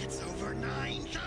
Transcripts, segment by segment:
It's over 9,000!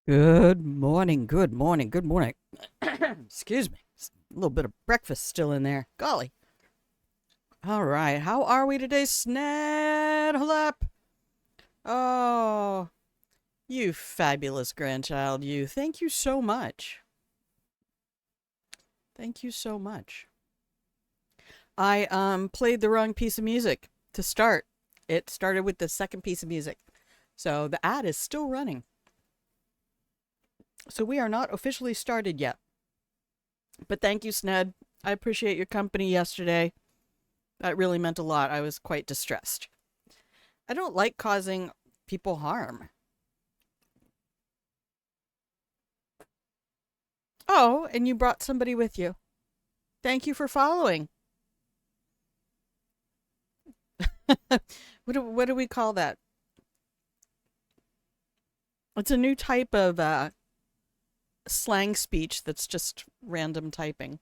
Good morning, good morning, good morning. Excuse me. A little bit of breakfast still in there. Golly. All right. How are we today, Snadhlap? Oh, you fabulous grandchild, you. Thank you so much. Thank you so much. I played the wrong piece of music to start. It started with the second piece of music. So the ad is still running. So we are not officially started yet. But thank you, Sned. I appreciate your company yesterday. That really meant a lot. I was quite distressed. I don't like causing people harm. Oh, and you brought somebody with you. Thank you for following. What do we call that? It's a new type of slang speech that's just random typing.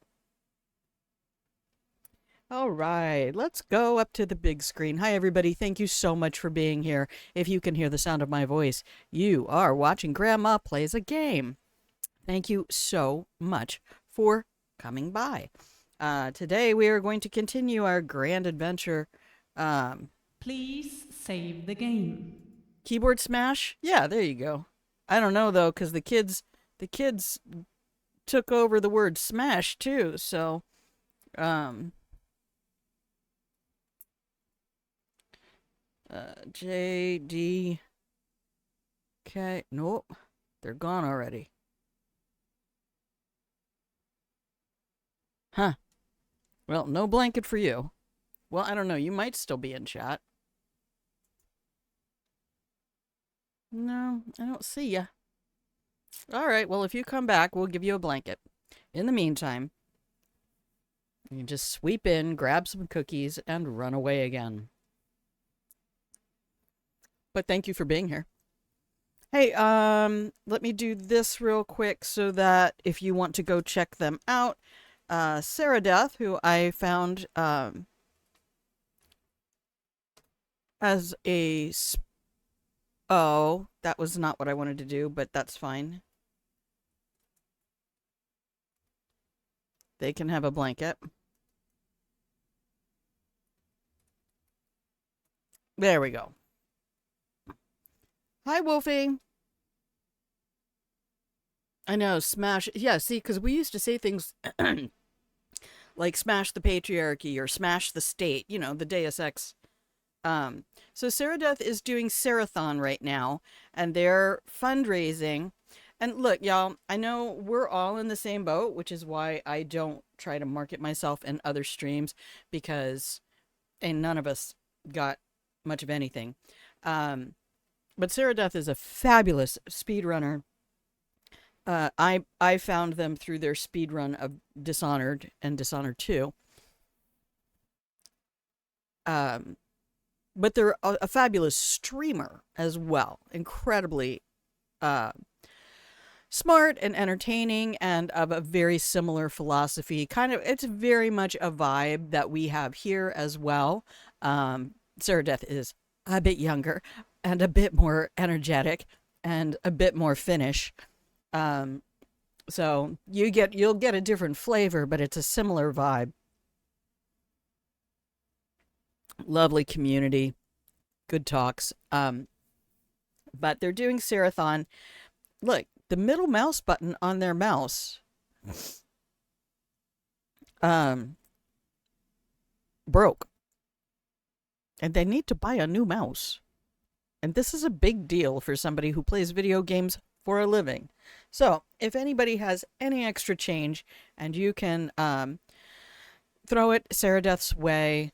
All right, let's go up to the big screen. Hi, everybody. Thank you so much for being here. If you can hear the sound of my voice, you are watching Grandma Plays a Game. Thank you so much for coming by. Today, we are going to continue our grand adventure. Please save the game. Keyboard smash? Yeah, there you go. I don't know, though, because the kids took over the word smash, too, so... J, D, K. Nope. They're gone already. Huh. Well, no blanket for you. Well, I don't know. You might still be in chat. No, I don't see ya. All right. Well, if you come back, we'll give you a blanket. In the meantime, you just sweep in, grab some cookies, and run away again. But thank you for being here. Hey, let me do this real quick so that if you want to go check them out, Sarah Death, who I found as a... Oh, that was not what I wanted to do, but that's fine. They can have a blanket. There we go. Hi, Wolfie. I know, smash. Yeah, see, because we used to say things like smash the patriarchy or smash the state, you know, the Deus Ex. So Sarah Death is doing Sarathon right now, and they're fundraising. And look, y'all, I know we're all in the same boat, which is why I don't try to market myself in other streams, because none of us got much of anything. But Sarah Death is a fabulous speedrunner. I found them through their speedrun of Dishonored and Dishonored 2. But they're a fabulous streamer as well. Incredibly smart and entertaining, and of a very similar philosophy. It's very much a vibe that we have here as well. Sarah Death is a bit younger and a bit more energetic and a bit more Finnish. So you'll get a different flavor, but it's a similar vibe. Lovely community, good talks. But they're doing Sarathon. Look, the middle mouse button on their mouse broke. And they need to buy a new mouse. And this is a big deal for somebody who plays video games for a living. So, if anybody has any extra change and you can throw it Sarah Death's way,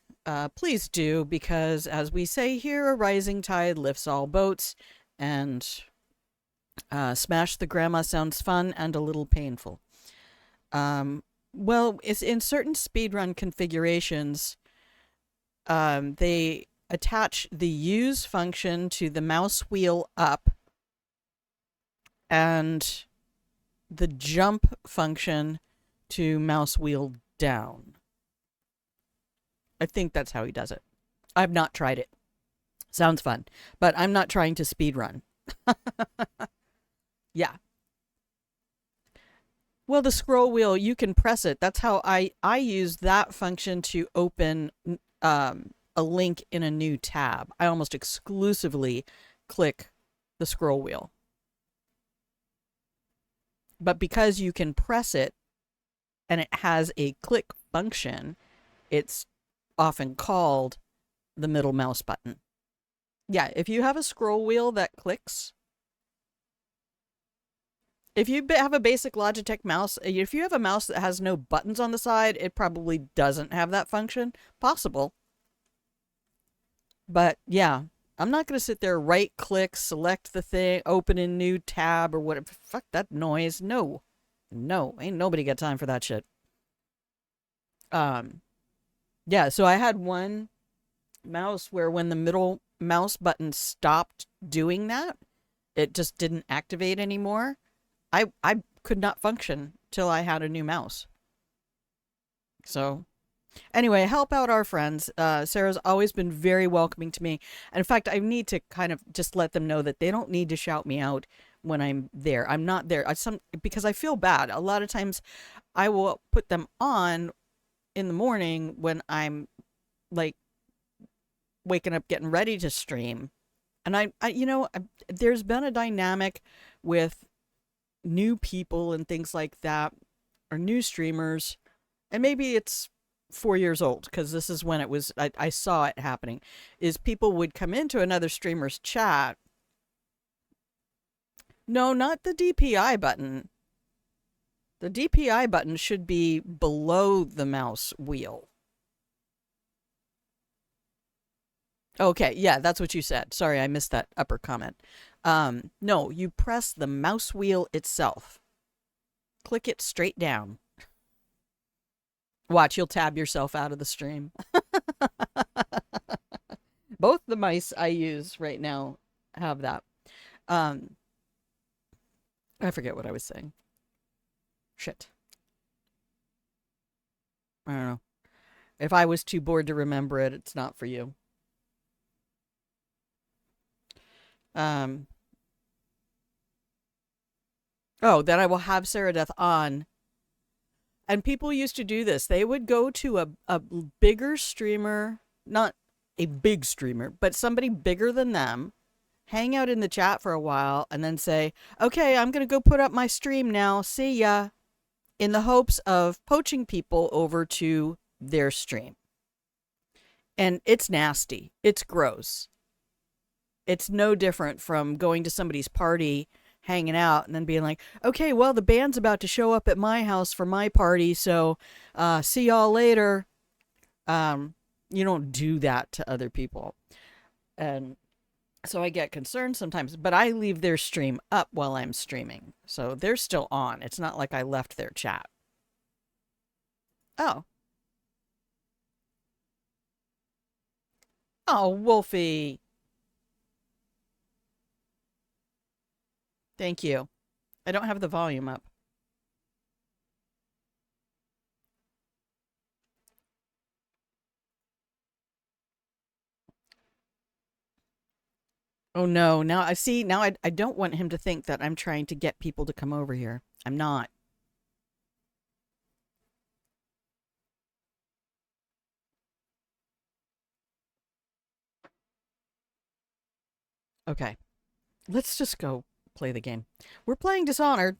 please do, because as we say here, a rising tide lifts all boats, and Smash the Grandma sounds fun and a little painful. Well, it's in certain speedrun configurations, they attach the use function to the mouse wheel up and the jump function to mouse wheel down. I think that's how he does it. I've not tried it. Sounds fun, but I'm not trying to speedrun. Yeah. Well, the scroll wheel, you can press it. That's how I use that function to open a link in a new tab. I almost exclusively click the scroll wheel. But because you can press it and it has a click function, it's often called the middle mouse button. Yeah, if you have a scroll wheel that clicks, if you have a basic Logitech mouse, if you have a mouse that has no buttons on the side, it probably doesn't have that function. Possible. But yeah, I'm not going to sit there, right click, select the thing, open a new tab or whatever. Fuck that noise. No. No, ain't nobody got time for that shit. Yeah, so I had one mouse where when the middle mouse button stopped doing that, it just didn't activate anymore. I could not function till I had a new mouse. So anyway, help out our friends. Sarah's always been very welcoming to me. And in fact, I need to kind of just let them know that they don't need to shout me out when I'm there. I'm not there. Because I feel bad. A lot of times I will put them on in the morning when I'm like waking up, getting ready to stream. And there's been a dynamic with new people and things like that, or new streamers, and maybe it's 4 years old because this is when it was, I saw it happening, is people would come into another streamer's chat. No, not the DPI button. The DPI button should be below the mouse wheel. Okay, yeah, that's what you said. Sorry, I missed that upper comment. No, you press the mouse wheel itself. Click it straight down. Watch, you'll tab yourself out of the stream. Both the mice I use right now have that. I forget what I was saying. Shit. I don't know. If I was too bored to remember it, it's not for you. Oh, then I will have Sarah Death on. And people used to do this. They would go to a bigger streamer, not a big streamer, but somebody bigger than them, hang out in the chat for a while, and then say, okay, I'm going to go put up my stream now. See ya. In the hopes of poaching people over to their stream. And it's nasty. It's gross. It's no different from going to somebody's party, hanging out, and then being like, okay, well, the band's about to show up at my house for my party, so see y'all later. You don't do that to other people. And so I get concerned sometimes, but I leave their stream up while I'm streaming. So they're still on. It's not like I left their chat. Oh. Oh, Wolfie. Thank you. I don't have the volume up. Oh no, now I see, now I don't want him to think that I'm trying to get people to come over here. I'm not. Okay, let's just go play the game. We're playing Dishonored.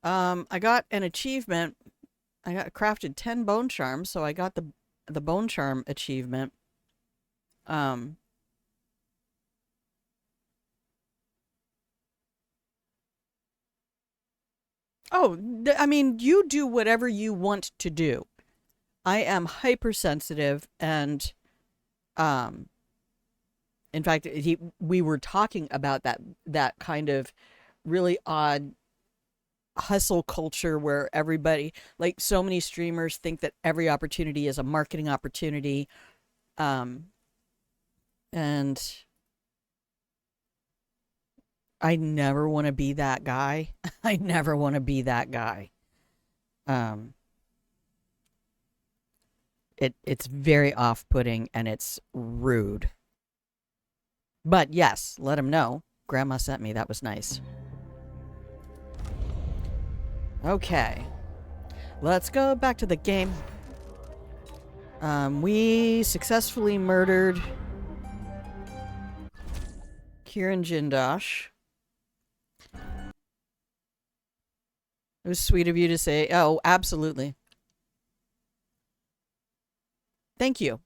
I got an achievement. I got crafted 10 bone charms, so I got the bone charm achievement. Um, oh, I mean, you do whatever you want to do. I am hypersensitive and, in fact, we were talking about that kind of really odd hustle culture where everybody, like so many streamers, think that every opportunity is a marketing opportunity. And I never want to be that guy. I never want to be that guy. It's very off-putting and it's rude. But yes, let him know. Grandma sent me. That was nice. Okay. Let's go back to the game. We successfully murdered Kieran Jindosh. It was sweet of you to say. Oh, absolutely. Thank you.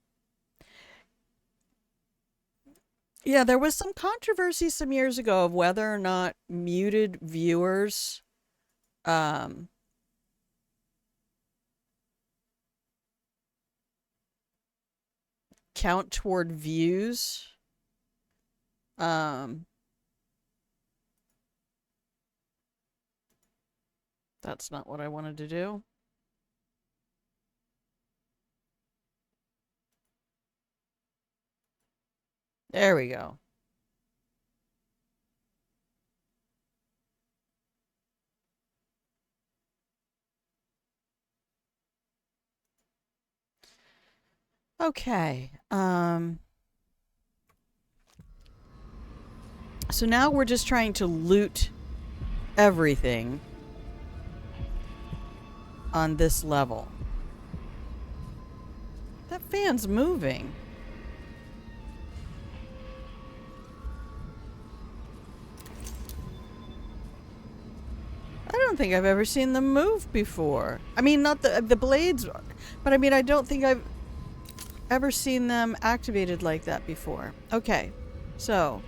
Yeah, there was some controversy some years ago of whether or not muted viewers count toward views. That's not what I wanted to do. There we go. Okay. So now we're just trying to loot everything on this level. That fan's moving. I don't think I've ever seen them move before. I mean, not the blades, but I mean, I don't think I've ever seen them activated like that before. Okay, so,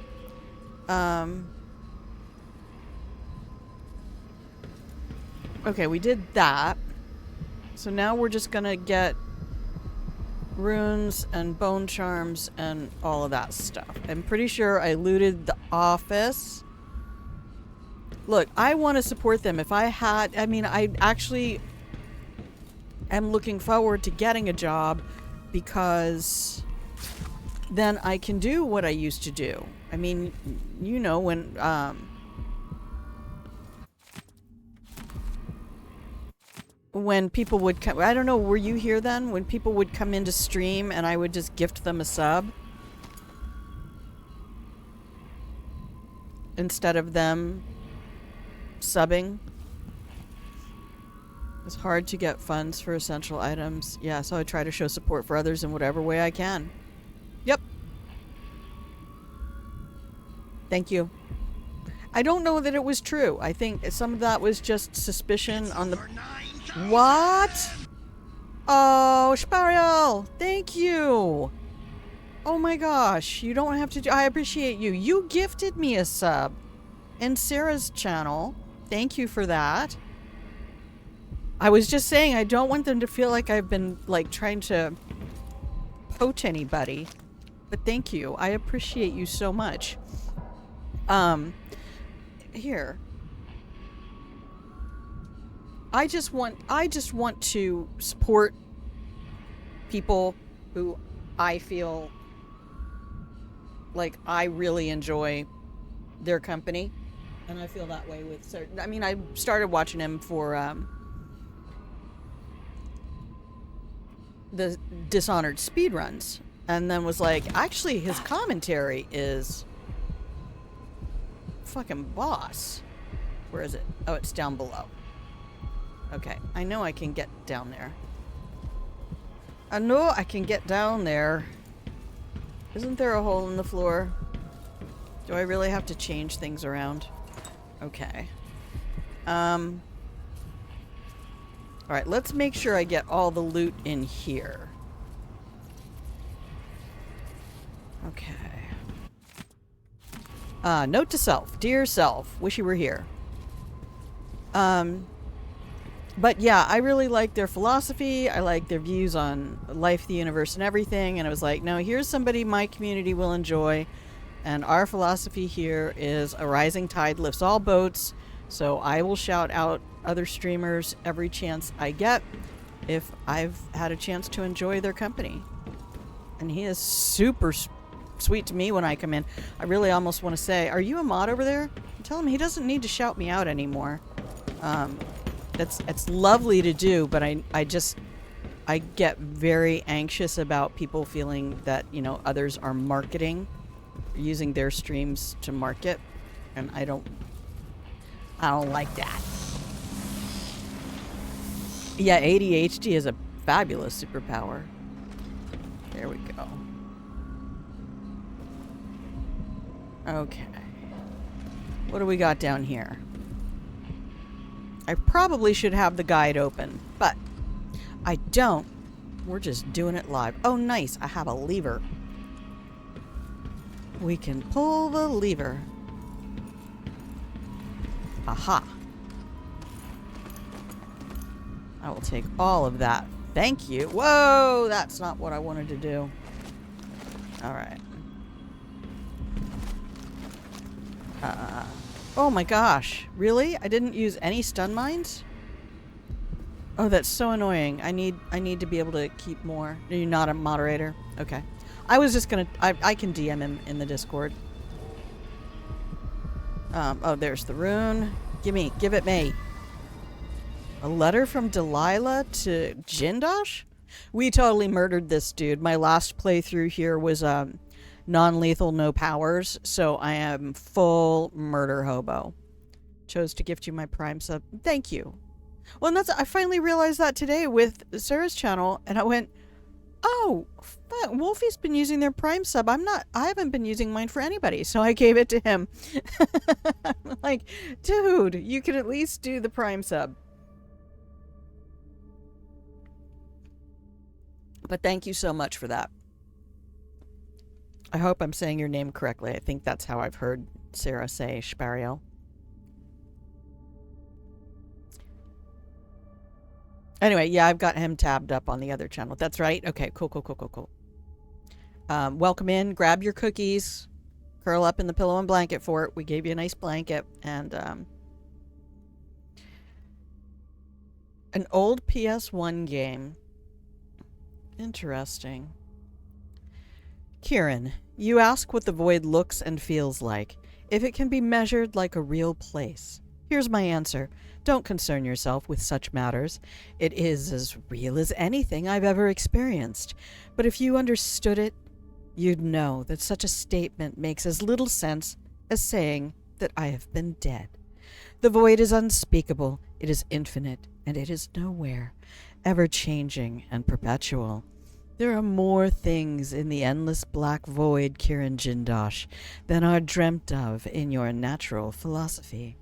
okay, we did that. So now we're just gonna get runes and bone charms and all of that stuff. I'm pretty sure I looted the office. Look, I want to support them. If I had, I mean, I actually am looking forward to getting a job because then I can do what I used to do. I mean, you know, when people would come, I don't know, were you here then? When people would come into stream and I would just gift them a sub instead of them subbing. It's hard to get funds for essential items. Yeah, so I try to show support for others in whatever way I can. Yep. Thank you. I don't know that it was true. I think some of that was just suspicion on the... What? Oh, Spariel! Thank you! Oh my gosh, you don't have to do... I appreciate you. You gifted me a sub in Sarah's channel. Thank you for that. I was just saying I don't want them to feel like I've been, like, trying to coach anybody, but thank you. I appreciate you so much. Here. I just want to support people who I feel like I really enjoy their company, and I feel that way with certain. I mean, I started watching him for the Dishonored speedruns, and then was like, actually, his commentary is fucking boss. Where is it? Oh, it's down below. Okay, I know I can get down there. I know I can get down there. Isn't there a hole in the floor? Do I really have to change things around? Okay. Alright, let's make sure I get all the loot in here. Okay. Note to self. Dear self, wish you were here. But yeah, I really like their philosophy. I like their views on life, the universe, and everything. And I was like, no, here's somebody my community will enjoy. And our philosophy here is a rising tide lifts all boats. So I will shout out other streamers every chance I get if I've had a chance to enjoy their company. And he is super sweet to me when I come in. I really almost want to say, are you a mod over there? Tell him he doesn't need to shout me out anymore. It's lovely to do, but I get very anxious about people feeling that, you know, others are marketing, using their streams to market, and I don't like that. Yeah, ADHD is a fabulous superpower. There we go. Okay. What do we got down here? I probably should have the guide open, but I don't. We're just doing it live. Oh, nice. I have a lever. We can pull the lever. Aha. I will take all of that. Thank you. Whoa, that's not what I wanted to do. All right. Oh my gosh. Really? I didn't use any stun mines? Oh, that's so annoying. I need to be able to keep more. Are you not a moderator? Okay. I was just gonna... I can DM him in the Discord. Oh, there's the rune. Give it me. A letter from Delilah to Jindosh? We totally murdered this dude. My last playthrough here was non-lethal, no powers, so I am full murder hobo. Chose to gift you my Prime sub. Thank you. Well, and I finally realized that today with Sarah's channel, and I went, oh, fuck, Wolfie's been using their Prime sub. I haven't been using mine for anybody, so I gave it to him. I'm like, dude, you can at least do the Prime sub. But thank you so much for that. I hope I'm saying your name correctly. I think that's how I've heard Sarah say Spariel. Anyway, yeah, I've got him tabbed up on the other channel. That's right. Okay, cool. Welcome in. Grab your cookies. Curl up in the pillow and blanket for it. We gave you a nice blanket. And an old PS1 game. Interesting. Kieran, you ask what the void looks and feels like, if it can be measured like a real place. Here's my answer. Don't concern yourself with such matters. It is as real as anything I've ever experienced. But if you understood it, you'd know that such a statement makes as little sense as saying that I have been dead. The void is unspeakable, it is infinite, and it is nowhere, ever-changing and perpetual. There are more things in the endless black void, Kiran Jindosh, than are dreamt of in your natural philosophy.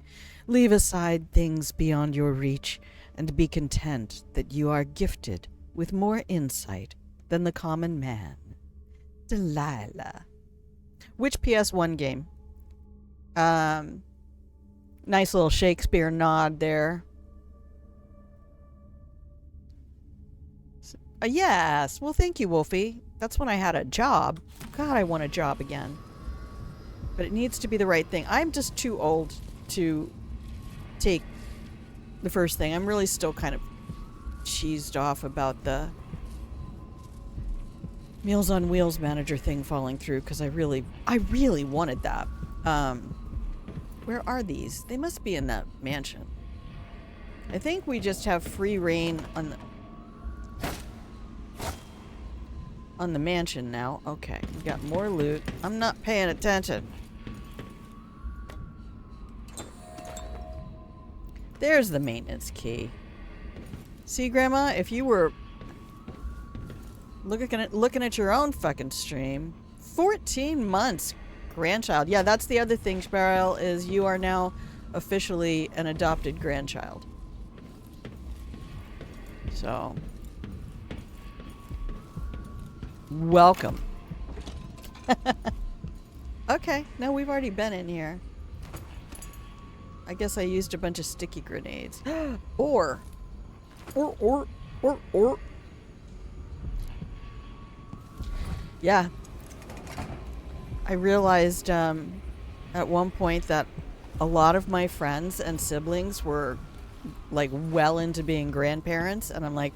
Leave aside things beyond your reach, and be content that you are gifted with more insight than the common man. Delilah. Which PS1 game? Nice little Shakespeare nod there. Yes. Well, thank you, Wolfie. That's when I had a job. God, I want a job again. But it needs to be the right thing. I'm just too old to take the first thing. I'm really still kind of cheesed off about the Meals on Wheels manager thing falling through because I really wanted that. Where are these? They must be in that mansion. I think we just have free reign on the mansion now. Okay, we got more loot. I'm not paying attention. There's the maintenance key. See, Grandma, if you were looking at your own fucking stream, 14 months, grandchild. Yeah, that's the other thing, Sparrow, is you are now officially an adopted grandchild. So, welcome. Okay, no, we've already been in here. I guess I used a bunch of sticky grenades. Or. Yeah. I realized at one point that a lot of my friends and siblings were like well into being grandparents, and I'm like,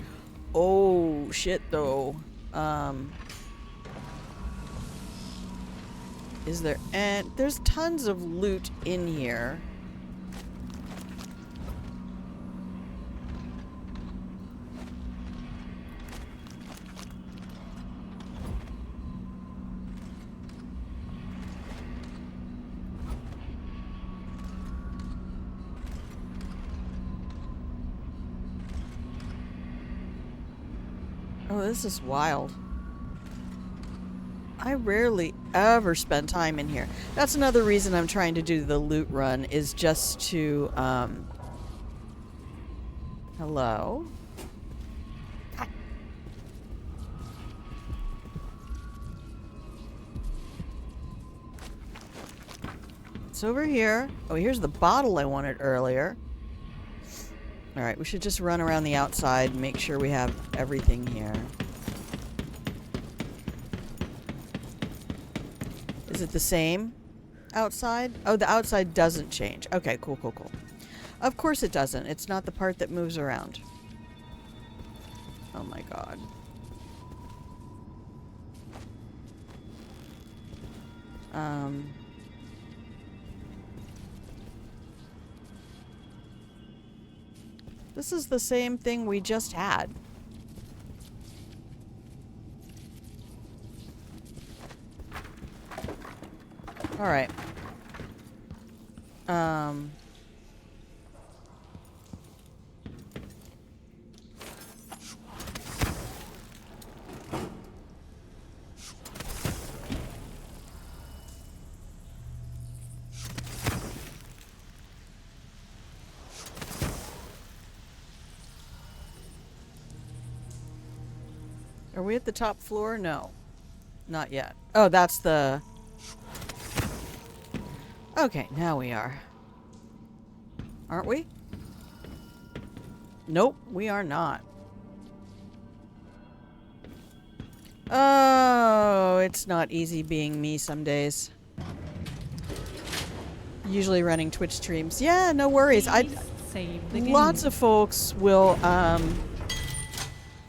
oh shit though. Is there, and there's tons of loot in here. Oh, this is wild. I rarely ever spend time in here. That's another reason I'm trying to do the loot run, is just to, hello? Hi. It's over here. Oh, here's the bottle I wanted earlier. Alright, we should just run around the outside and make sure we have everything here. Is it the same outside? Oh, the outside doesn't change. Okay, cool. Of course it doesn't. It's not the part that moves around. Oh my god. This is the same thing we just had. All right. Are we at the top floor? No. Not yet. Oh, that's the... Okay, now we are. Aren't we? Nope, we are not. Oh, it's not easy being me some days. Usually running Twitch streams. Yeah, no worries. Lots of folks will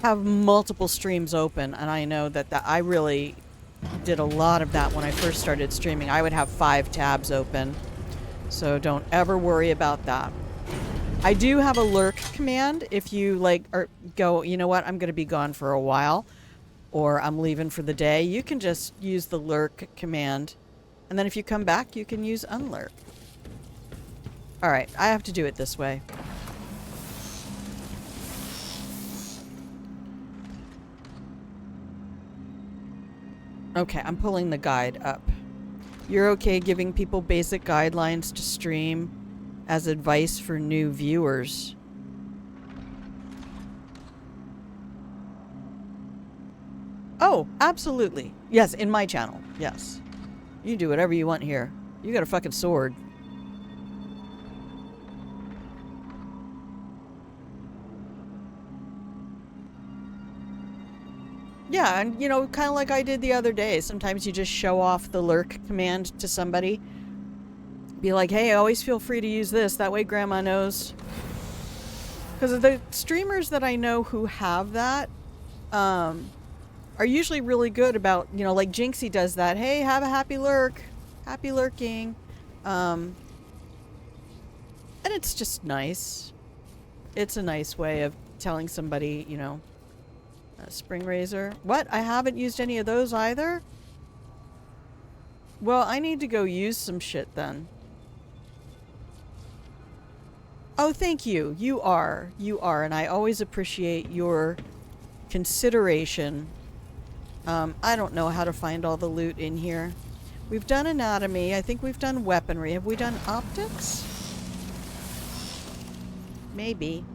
have multiple streams open, and I know that I really did a lot of that when I first started streaming. I would have 5 tabs open, so don't ever worry about that. I do have a lurk command if you go, you know what, I'm going to be gone for a while, or I'm leaving for the day. You can just use the lurk command, and then if you come back, you can use unlurk. Alright, I have to do it this way. Okay, I'm pulling the guide up. You're okay giving people basic guidelines to stream as advice for new viewers. Oh, absolutely. Yes, in my channel. Yes. You do whatever you want here. You got a fucking sword. Yeah, and you know, kind of like I did the other day. Sometimes you just show off the lurk command to somebody. Be like, hey, always feel free to use this. That way grandma knows. Because the streamers that I know who have that are usually really good about, you know, like Jinxie does that. Hey, have a happy lurk. Happy lurking. And it's just nice. It's a nice way of telling somebody, you know, spring razor. What? I haven't used any of those either? Well, I need to go use some shit then. Oh, thank you. You are. You are. And I always appreciate your consideration. I don't know how to find all the loot in here. We've done anatomy. I think we've done weaponry. Have we done optics? Maybe.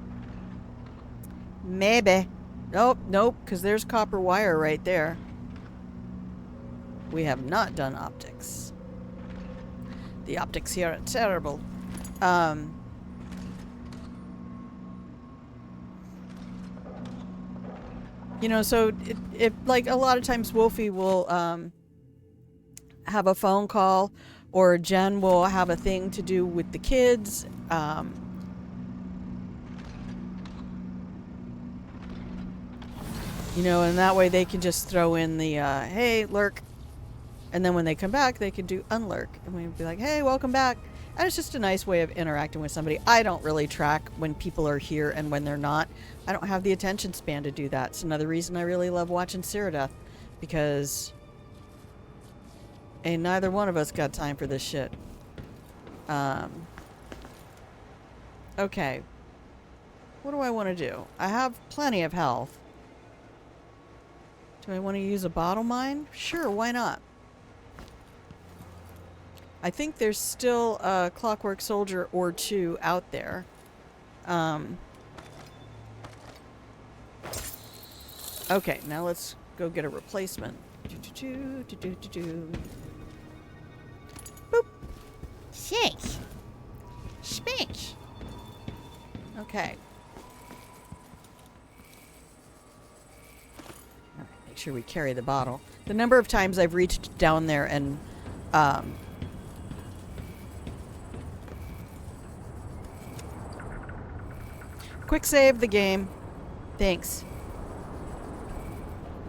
Maybe. Nope, nope, because there's copper wire right there. We have not done optics. The optics here are terrible. You know, so it like a lot of times Wolfie will have a phone call, or Jen will have a thing to do with the kids. You know, and that way they can just throw in the, hey, lurk. And then when they come back, they can do unlurk. And we'd be like, hey, welcome back. And it's just a nice way of interacting with somebody. I don't really track when people are here and when they're not. I don't have the attention span to do that. It's another reason I really love watching Ceradeath. Because ain't neither one of us got time for this shit. Okay. What do I want to do? I have plenty of health. Do I want to use a bottle mine? Sure, why not? I think there's still a Clockwork Soldier or two out there. Okay, now let's go get a replacement. Boop. Six. Spinach. Okay. Make sure we carry the bottle. The number of times I've reached down there and quick save the game. Thanks.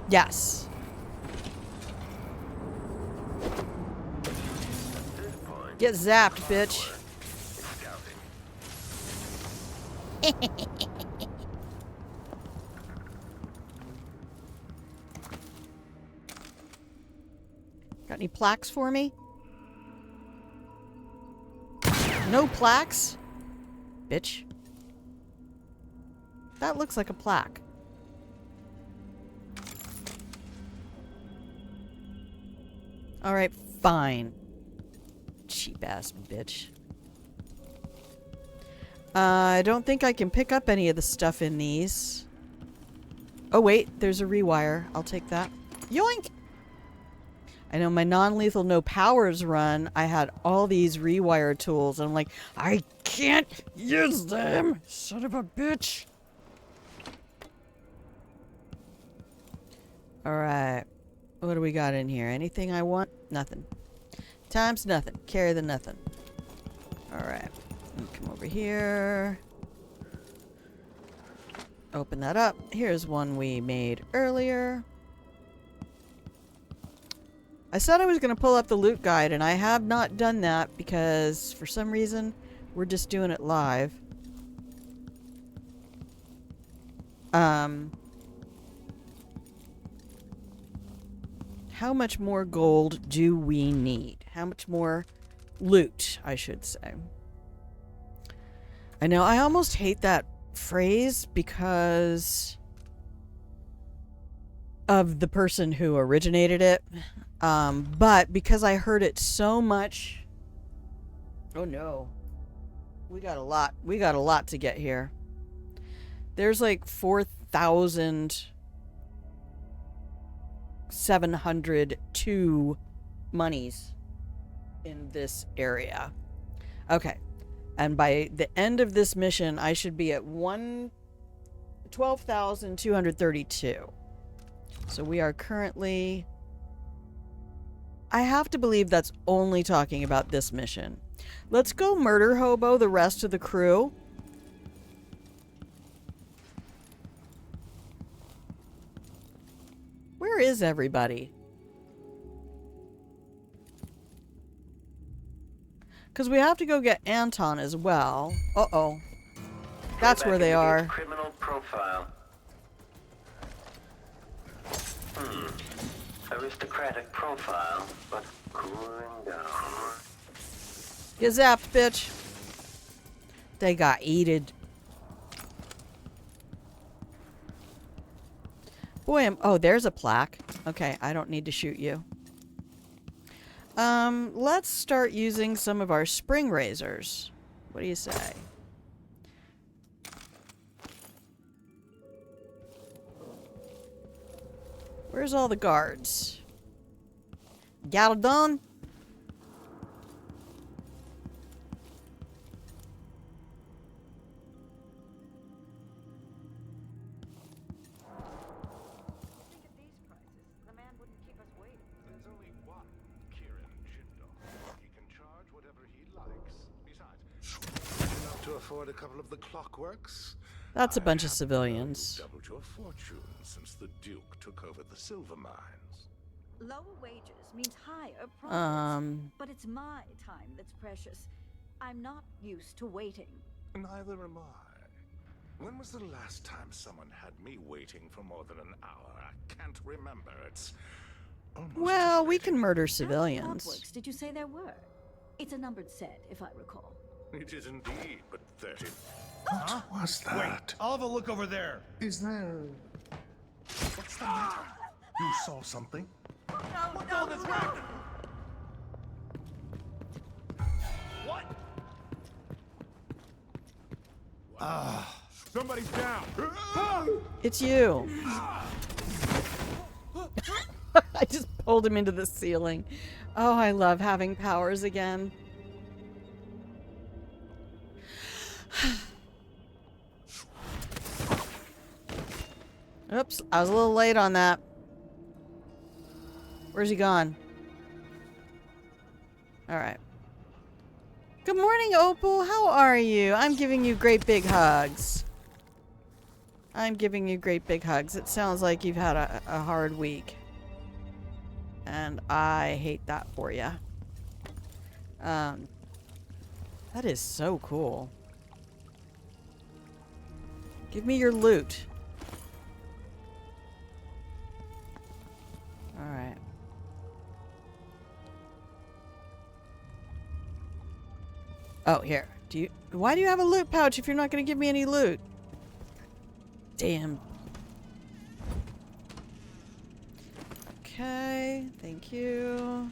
Yes. Get zapped, bitch. Got any plaques for me? No plaques? Bitch. That looks like a plaque. Alright, fine. Cheap ass bitch. I don't think I can pick up any of the stuff in these. Oh wait, there's a rewire. I'll take that. Yoink! I know my non-lethal no powers run, I had all these rewire tools, and I'm like, I can't use them! Son of a bitch! Alright. What do we got in here? Anything I want? Nothing. Times nothing. Carry the nothing. Alright. Come over here. Open that up. Here's one we made earlier. I said I was going to pull up the loot guide, and I have not done that because, for some reason, we're just doing it live. How much more gold do we need? How much more loot, I should say. I know, I almost hate that phrase because of the person who originated it. But because I heard it so much... Oh no. We got a lot. We got a lot to get here. There's like 4,702 monies in this area. Okay. And by the end of this mission, I should be at 12,232. So we are currently... I have to believe that's only talking about this mission. Let's go murder hobo the rest of the crew. Where is everybody? Because we have to go get Anton as well. Uh-oh. That's where they are. Criminal profile. Aristocratic profile, but cooling down. Get zapped, bitch. They got eated. Boy, oh, there's a plaque. Okay, I don't need to shoot you. Let's start using some of our spring razors. What do you say? Where's all the guards? Got it done? There's only one Kieran Jindal. He can charge whatever he likes. Besides, enough to afford a couple of the Clockworks. That's a bunch of civilians. Doubled your fortune since the Duke took over the silver mines. Lower wages means higher profits. But it's my time that's precious. I'm not used to waiting. Neither am I. When was the last time someone had me waiting for more than an hour? I can't remember. It's almost Well, we can murder How many civilians. Clockworks did you say there were? It's a numbered set, if I recall. It is indeed, but 30. What was that? Wait, I'll have a look over there. Is there... What's the matter? You saw something? What's all this racket? What? Somebody's down. It's you. I just pulled him into the ceiling. Oh, I love having powers again. Oops, I was a little late on that. Where's he gone? Alright. Good morning, Opal. How are you? I'm giving you great big hugs. I'm giving you great big hugs. It sounds like you've had a hard week. And I hate that for you. That is so cool. Give me your loot. Alright. Oh, here. Why do you have a loot pouch if you're not going to give me any loot? Damn. Okay, thank you.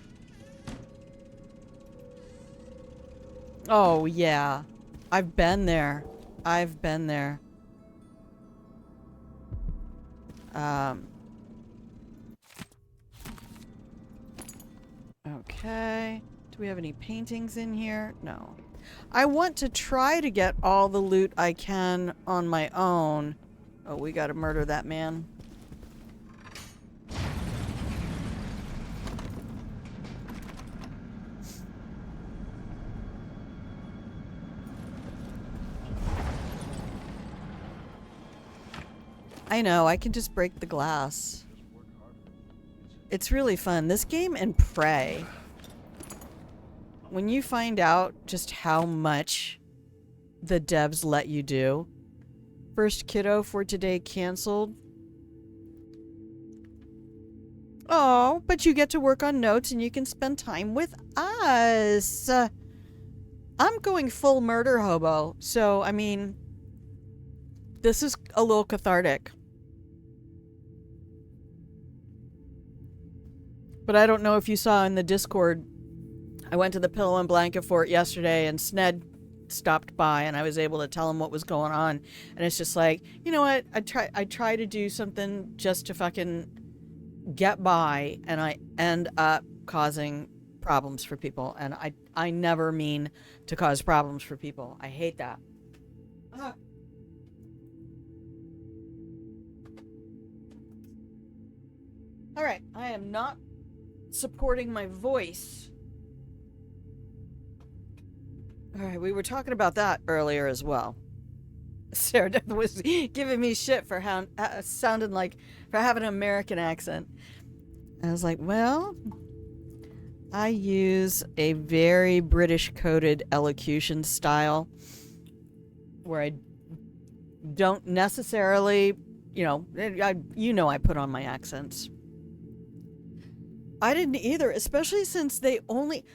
Oh, yeah. I've been there. I've been there. Okay. Do we have any paintings in here? No. I want to try to get all the loot I can on my own. Oh, we gotta murder that man. I know, I can just break the glass. It's really fun. This game and Prey. When you find out just how much the devs let you do. First kiddo for today canceled. Oh, but you get to work on notes and you can spend time with us. I'm going full murder hobo. So, I mean, this is a little cathartic. But I don't know if you saw in the Discord, I went to the Pillow and Blanket Fort yesterday and Sned stopped by and I was able to tell him what was going on. And it's just like, you know what? I try to do something just to fucking get by and I end up causing problems for people. And I never mean to cause problems for people. I hate that. Alright, I am not supporting my voice. Alright, we were talking about that earlier as well. Sarah was giving me shit for how sounding like, for having an American accent. I was like, well, I use a very British coded elocution style where I don't necessarily, I put on my accents. I didn't either, especially since they only,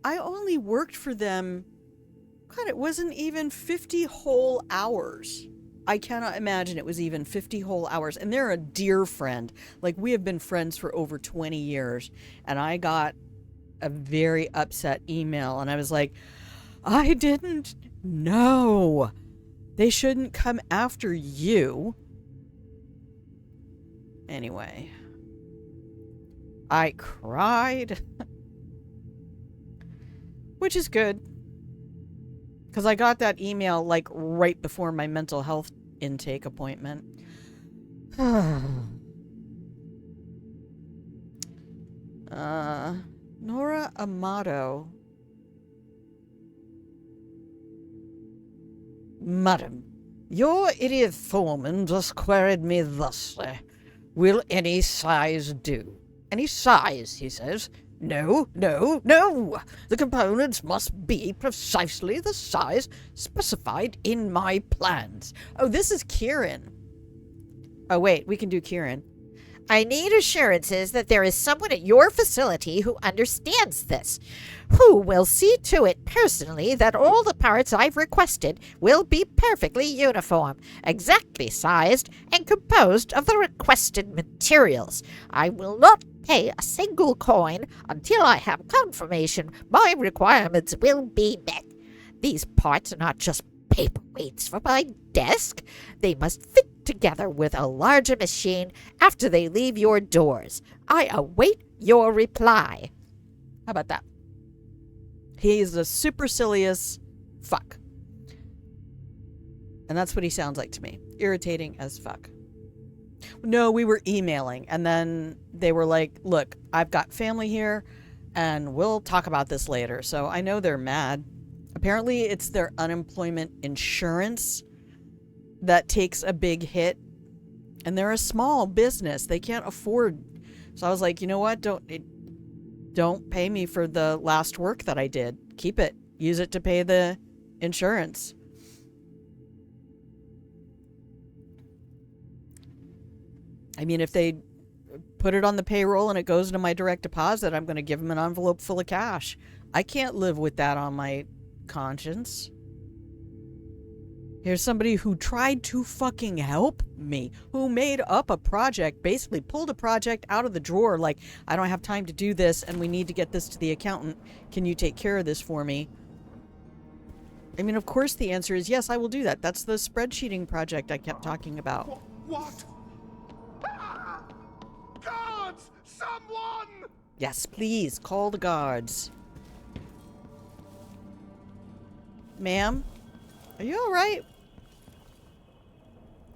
I only worked for them, God, it wasn't even 50 whole hours. I cannot imagine it was even 50 whole hours. And they're a dear friend. Like, we have been friends for over 20 years. And I got a very upset email. And I was like, I didn't know. They shouldn't come after you. Anyway. I cried. Which is good. Because I got that email, right before my mental health intake appointment. Nora Amato. Madam, your idiot foreman just queried me thusly. Will any size do? Any size, he says. No, no, no! The components must be precisely the size specified in my plans. Oh, this is Kieran. Oh, wait, we can do Kieran. I need assurances that there is someone at your facility who understands this, who will see to it personally that all the parts I've requested will be perfectly uniform, exactly sized, and composed of the requested materials. I will not pay a single coin until I have confirmation my requirements will be met. These parts are not just paperweights for my desk. They must fit together with a larger machine after they leave your doors. I await your reply. How about that? He's a supercilious fuck. And that's what he sounds like to me. Irritating as fuck. No, we were emailing, and then they were like, look, I've got family here, and we'll talk about this later. So I know they're mad. Apparently, it's their unemployment insurance that takes a big hit, and they're a small business. They can't afford. So I was like, you know what? Don't pay me for the last work that I did. Keep it. Use it to pay the insurance. I mean, if they put it on the payroll and it goes into my direct deposit, I'm going to give them an envelope full of cash. I can't live with that on my conscience. Here's somebody who tried to fucking help me, who made up a project, basically pulled a project out of the drawer, like, I don't have time to do this and we need to get this to the accountant. Can you take care of this for me? I mean, of course the answer is yes, I will do that. That's the spreadsheeting project I kept talking about. What? Ah! Guards! Someone! Yes, please, call the guards. Ma'am? Are you alright?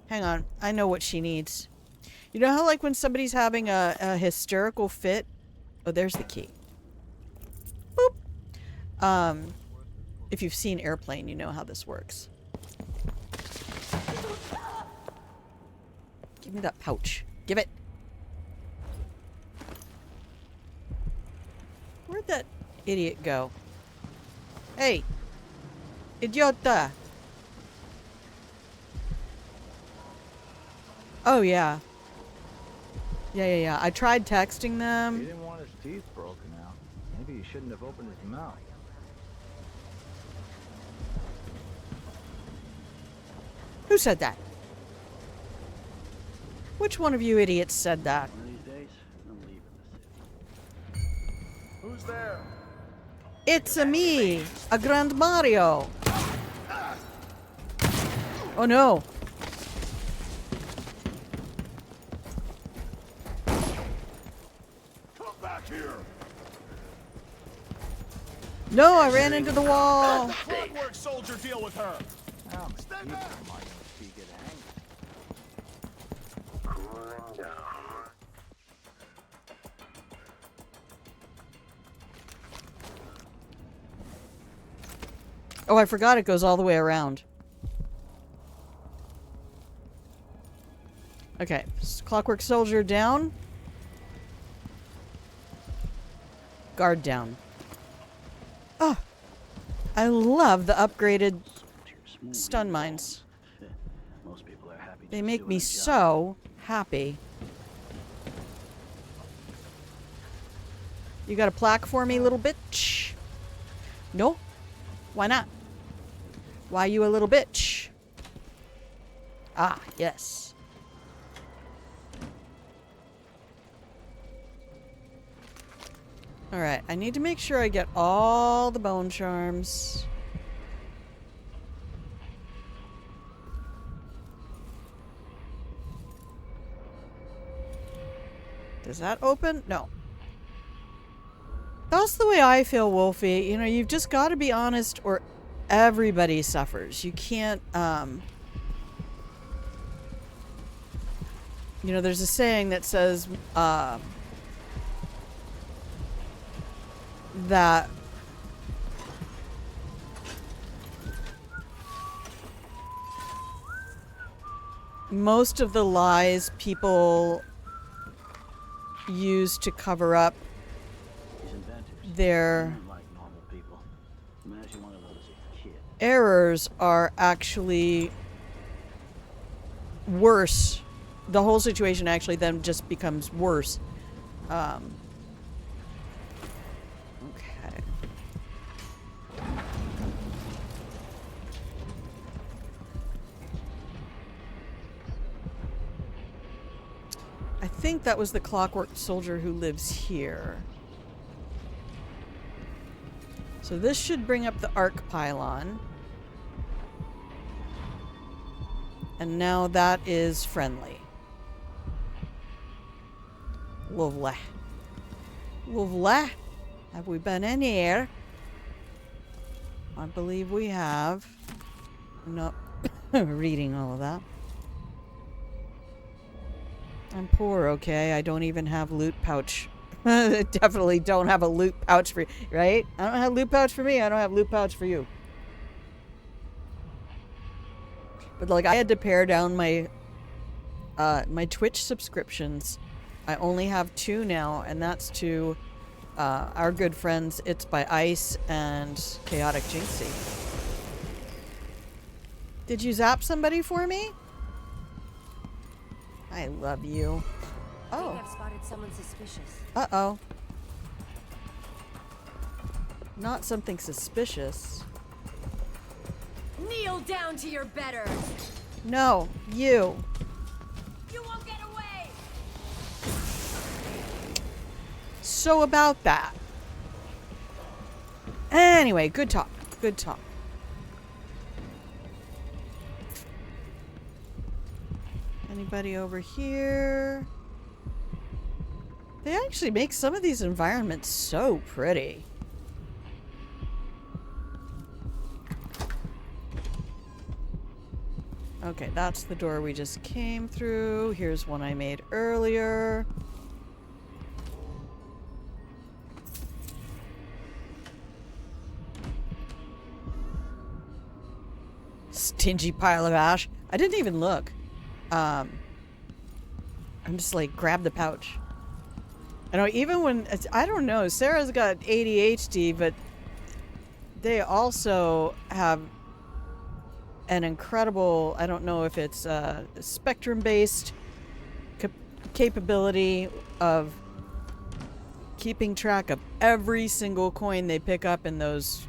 Hang on, I know what she needs. You know how, like, when somebody's having a hysterical fit? Oh, there's the key. Boop. If you've seen Airplane, you know how this works. Give me that pouch. Give it. Where'd that idiot go? Hey. Idiota. Oh, yeah. Yeah. I tried texting them. He didn't want his teeth broken out. Maybe he shouldn't have opened his mouth. Who said that? Which one of you idiots said that? One of these days, I'm leaving the city. Who's there? It's me, a Grand Mario. Oh no. Come back here. No, I ran into the wall. Clockwork soldier, deal with her. How many Stay people back. might he get angry? Cooling down. Oh, I forgot it goes all the way around. Okay, Clockwork Soldier down. Guard down. Oh, I love the upgraded stun mines. Most people are happy They just make doing me a job. so happy. You got a plaque for me, little bitch? No? Why not? Why you a little bitch? Ah, yes. Alright, I need to make sure I get all the bone charms. Does that open? No. That's the way I feel, Wolfie. You know, you've just got to be honest or everybody suffers. You can't, you know, there's a saying that says, that most of the lies people use to cover up These inventors, their unlike normal people. Imagine one of those as a kid. errors are actually worse. The whole situation actually then just becomes worse. Okay. I think that was the Clockwork Soldier who lives here. So this should bring up the arc pylon. And now that is friendly. Lovely. Lovely. Have we been in here? I believe we have. I'm not reading all of that. I'm poor, okay? I don't even have loot pouch. Definitely don't have a loot pouch for you, right? I don't have loot pouch for me. I don't have loot pouch for you. But like, I had to pare down my my Twitch subscriptions. I only have 2 now, and that's to our good friends It's by Ice and Chaotic Jinxie. Did you zap somebody for me? I love you. I Oh. think I've spotted someone suspicious. Uh-oh. Not something suspicious. Kneel down to your betters! No, you. You won't get away! So about that. Anyway, good talk. Good talk. Anybody over here? They actually make some of these environments so pretty. Okay, that's the door we just came through. Here's one I made earlier. Stingy pile of ash. I didn't even look. I'm just like, grab the pouch. I know, even when, I don't know, Sarah's got ADHD, but they also have an incredible, I don't know if it's spectrum-based capability of keeping track of every single coin they pick up in those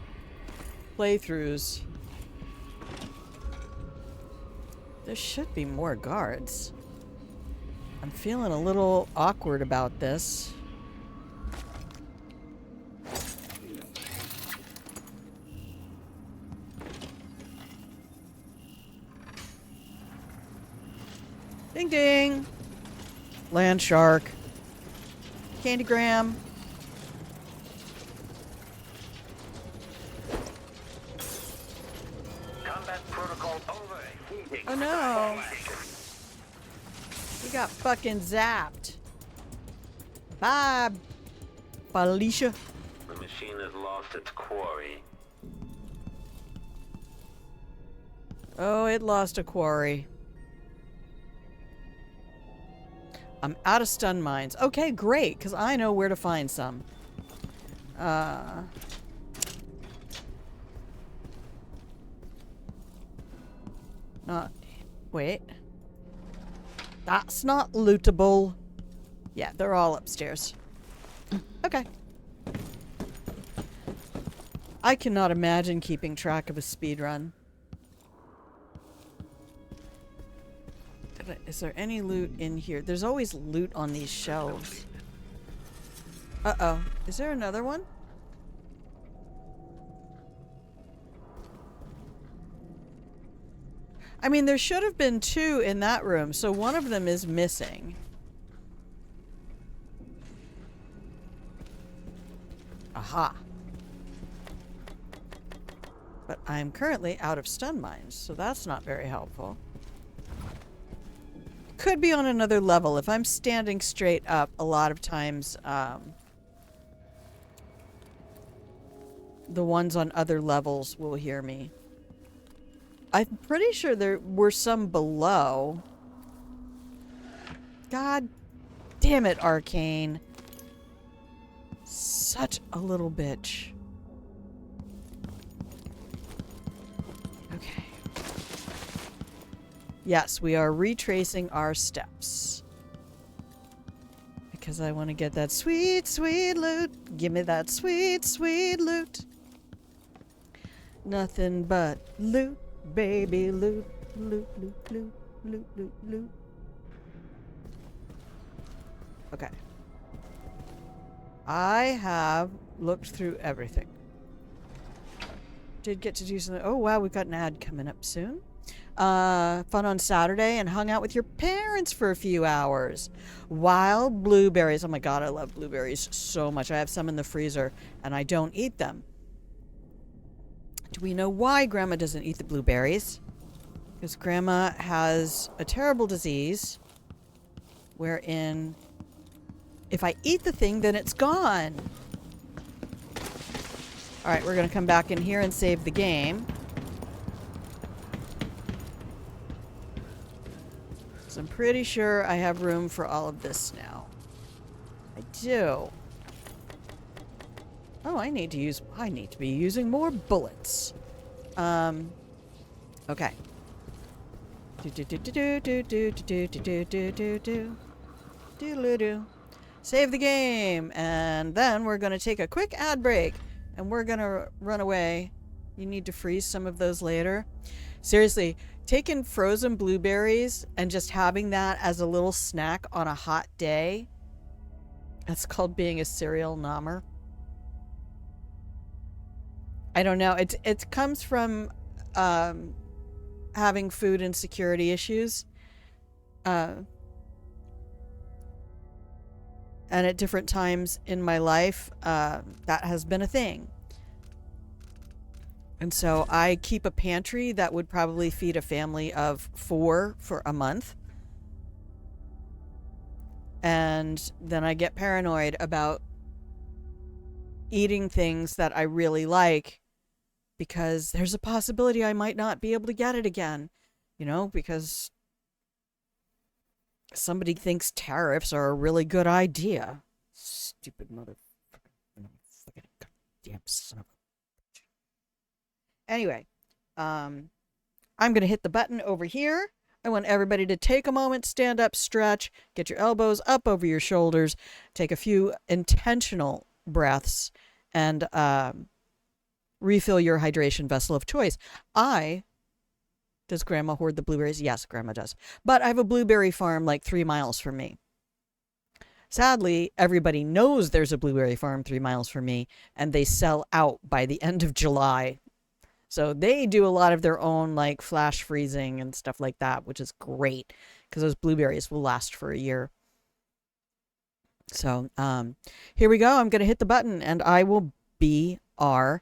playthroughs. There should be more guards. I'm feeling a little awkward about this. Ding ding! Land shark. Candygram. Combat protocol over. Heating. Oh no! We got fucking zapped. Bye, Felicia. The machine has lost its quarry. Oh, it lost a quarry. I'm out of stun mines. Okay, great, because I know where to find some. Not... Wait. That's not lootable. Yeah, they're all upstairs. Okay. I cannot imagine keeping track of a speed run. Is there any loot in here? There's always loot on these shelves. Uh-oh. Is there another one? I mean, there should have been 2 in that room, so one of them is missing. Aha. But I'm currently out of stun mines, so that's not very helpful. Could be on another level. If I'm standing straight up, a lot of times, the ones on other levels will hear me. I'm pretty sure there were some below. God damn it, Arcane. Such a little bitch. Okay. Yes, we are retracing our steps. Because I want to get that sweet, sweet loot. Give me that sweet, sweet loot. Nothing but loot, baby, loot, loot, loot, loot, loot, loot, loot. Okay. I have looked through everything. Did get to do something. Oh, wow, we've got an ad coming up soon. Fun on Saturday and hung out with your parents for a few hours. Wild blueberries. Oh my god, I love blueberries so much. I have some in the freezer and I don't eat them. Do we know why Grandma doesn't eat the blueberries? Because Grandma has a terrible disease wherein if I eat the thing, then it's gone. Alright, we're going to come back in here and save the game. So I'm pretty sure I have room for all of this now. I do. Oh, I need to be using more bullets. Okay. Save the game, and then we're gonna take a quick ad break, and we're gonna run away. You need to freeze some of those later. Seriously, taking frozen blueberries and just having that as a little snack on a hot day. That's called being a serial nommer. I don't know. It comes from having food insecurity issues. And at different times in my life, that has been a thing. And so I keep a pantry that would probably feed a family of 4 for a month. And then I get paranoid about eating things that I really like because there's a possibility I might not be able to get it again. You know, because somebody thinks tariffs are a really good idea. Stupid motherfucker. Fucking goddamn son of a... Anyway, I'm going to hit the button over here. I want everybody to take a moment, stand up, stretch, get your elbows up over your shoulders, take a few intentional breaths, and refill your hydration vessel of choice. Does Grandma hoard the blueberries? Yes, Grandma does. But I have a blueberry farm like 3 miles from me. Sadly, everybody knows there's a blueberry farm 3 miles from me, and they sell out by the end of July. So they do a lot of their own like flash freezing and stuff like that, which is great because those blueberries will last for a year. So here we go. I'm going to hit the button and I will BRB.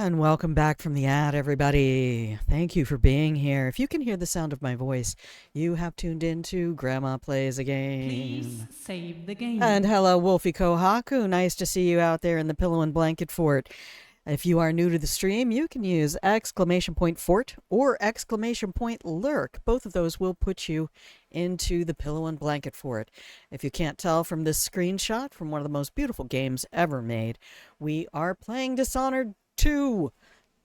And welcome back from the ad, everybody. Thank you for being here. If you can hear the sound of my voice, you have tuned into Grandma Plays a Game. Please save the game. And hello, Wolfie Kohaku. Nice to see you out there in the pillow and blanket fort. If you are new to the stream, you can use !fort or !lurk. Both of those will put you into the pillow and blanket fort. If you can't tell from this screenshot from one of the most beautiful games ever made, we are playing Dishonored 2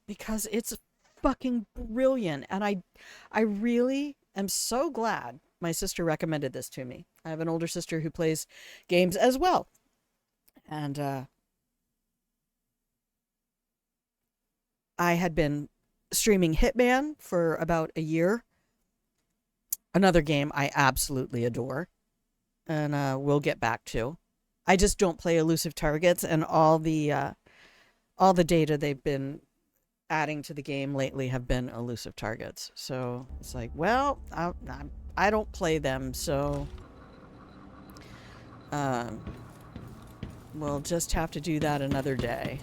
because it's fucking brilliant. And I really am so glad my sister recommended this to me. I have an older sister who plays games as well. And, I had been streaming Hitman for about a year. Another game I absolutely adore. And we'll get back to. I just don't play elusive targets, and all the data they've been adding to the game lately have been elusive targets. So it's like, well, I don't play them, so we'll just have to do that another day.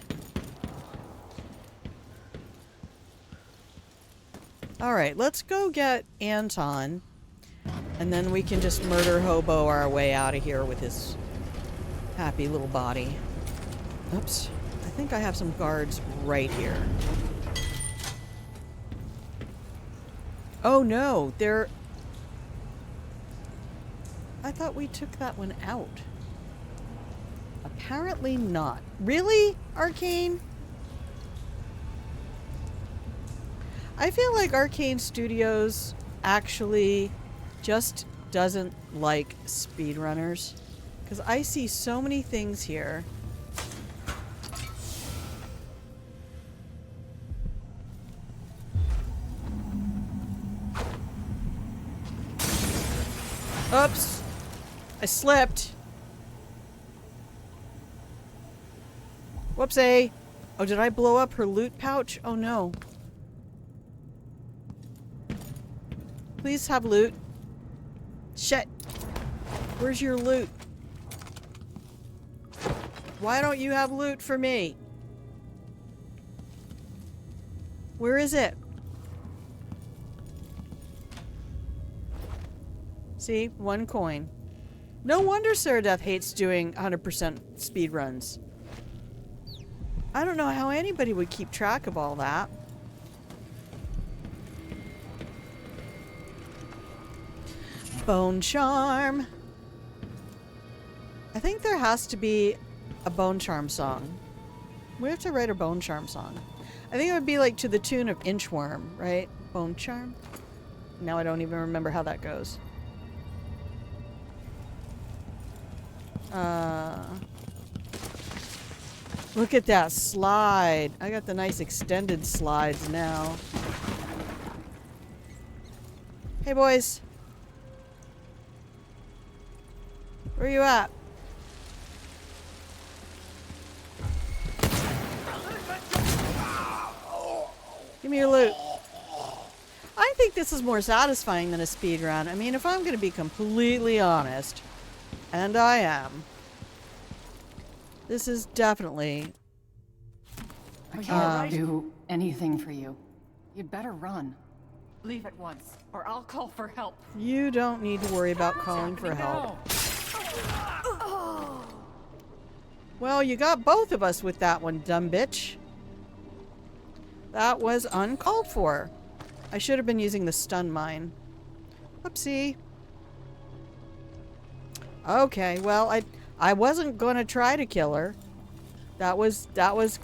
All right, let's go get Anton, and then we can just murder hobo our way out of here with his happy little body. Oops. I think I have some guards right here. Oh no, they're... I thought we took that one out. Apparently not. Really, Arcane? I feel like Arcane Studios actually just doesn't like speedrunners. Because I see so many things here. Oops! I slipped. Whoopsie! Oh, did I blow up her loot pouch? Oh no. Please have loot. Shit. Where's your loot? Why don't you have loot for me? Where is it? See? 1 coin. No wonder Saradeath hates doing 100% speed runs. I don't know how anybody would keep track of all that. Bone charm. I think there has to be a bone charm song. We have to write a bone charm song. I think it would be like to the tune of Inchworm, right? Bone charm. Now I don't even remember how that goes. Look at that slide. I got the nice extended slides now. Hey boys. Where you at? Give me your loot. I think this is more satisfying than a speed run. I mean, if I'm going to be completely honest, and I am, this is definitely... I can't do anything for you. You'd better run. Leave at once, or I'll call for help. You don't need to worry about calling for help. Well, you got both of us with that one, dumb bitch. That was uncalled for. I should have been using the stun mine. Whoopsie. Okay, well, I wasn't going to try to kill her. That was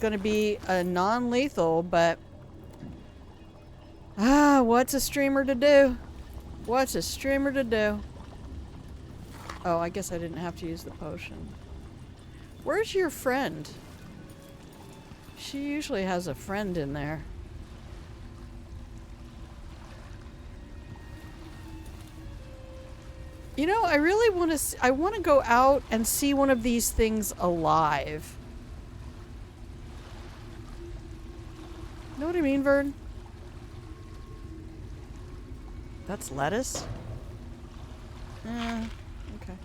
going to be a non-lethal, but... what's a streamer to do? What's a streamer to do? Oh, I guess I didn't have to use the potion. Where's your friend? She usually has a friend in there. You know, I really want to... I want to go out and see one of these things alive. Know what I mean, Vern? That's lettuce? Okay.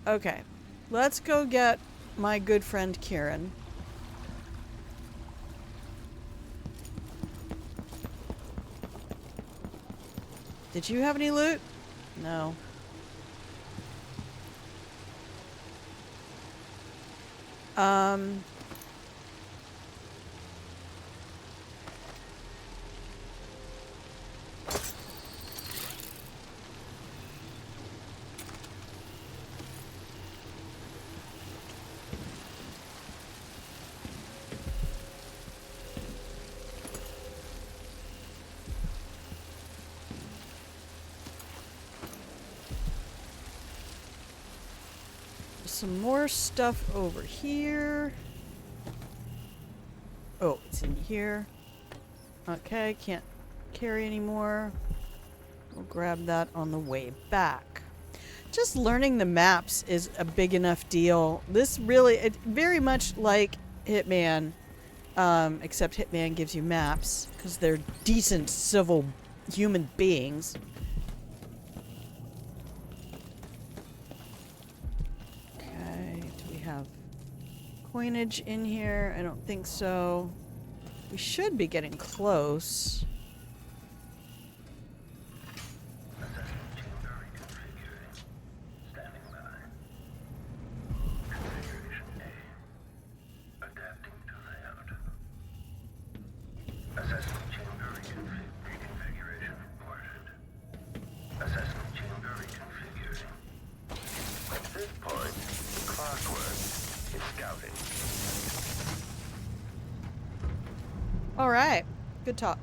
Okay. Let's go get my good friend Kieran. Did you have any loot? No. Some more stuff over here. Oh, it's in here. Okay, can't carry anymore. We'll grab that on the way back. Just learning the maps is a big enough deal. This really, it very much like Hitman, except Hitman gives you maps because they're decent civil human beings. Okay, do we have coinage in here? I don't think so. We should be getting close. At this point, Clockwork is scouting. All right. Good talk.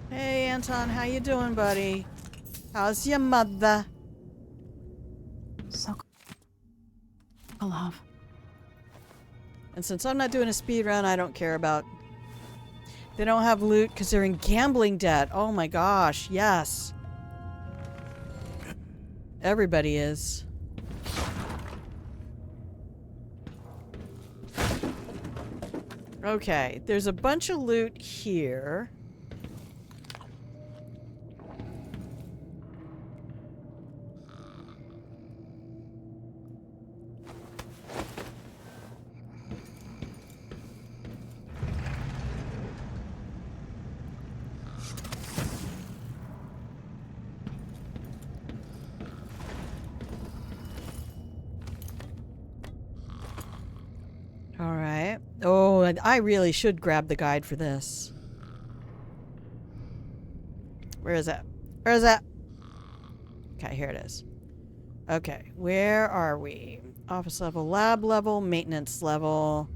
Hey, Anton, how you doing, buddy? How's your mother? So love. And since I'm not doing a speed run, I don't care about... They don't have loot because they're in gambling debt. Oh my gosh, yes. Everybody is. Okay, there's a bunch of loot here. Alright. Oh, and I really should grab the guide for this. Where is it? Where is it? Okay, here it is. Okay, where are we? Office level, lab level, maintenance level.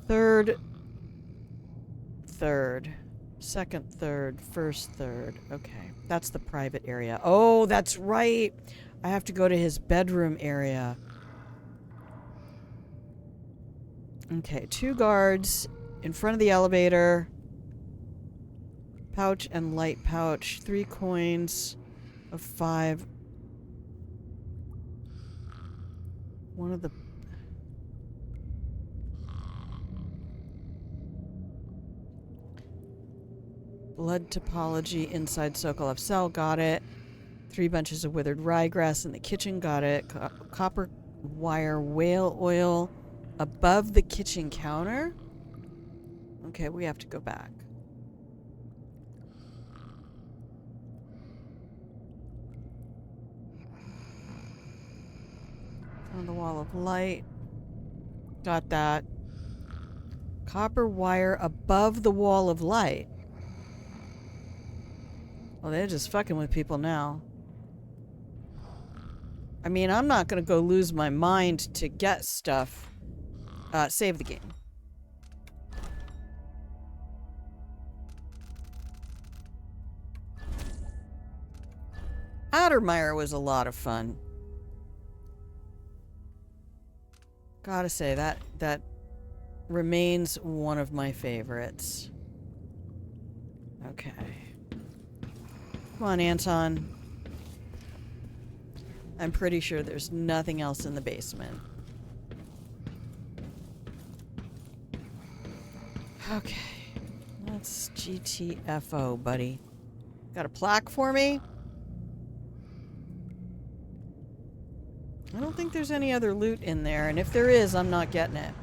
Third. Second third, first third. Okay, that's the private area. Oh, that's right! I have to go to his bedroom area. Okay, 2 guards in front of the elevator. Pouch and light pouch. 3 coins of 5. One of the... Blood topology inside Sokolov cell. Got it. 3 bunches of withered ryegrass in the kitchen. Got it. Copper wire whale oil above the kitchen counter. Okay, we have to go back. On the wall of light. Got that. Copper wire above the wall of light. Well, they're just fucking with people now. I mean, I'm not gonna go lose my mind to get stuff. Save the game. Addermeyer was a lot of fun. Gotta say, that remains one of my favorites. Okay. Come on, Anton. I'm pretty sure there's nothing else in the basement. Okay. That's GTFO, buddy. Got a plaque for me? I don't think there's any other loot in there, and if there is, I'm not getting it.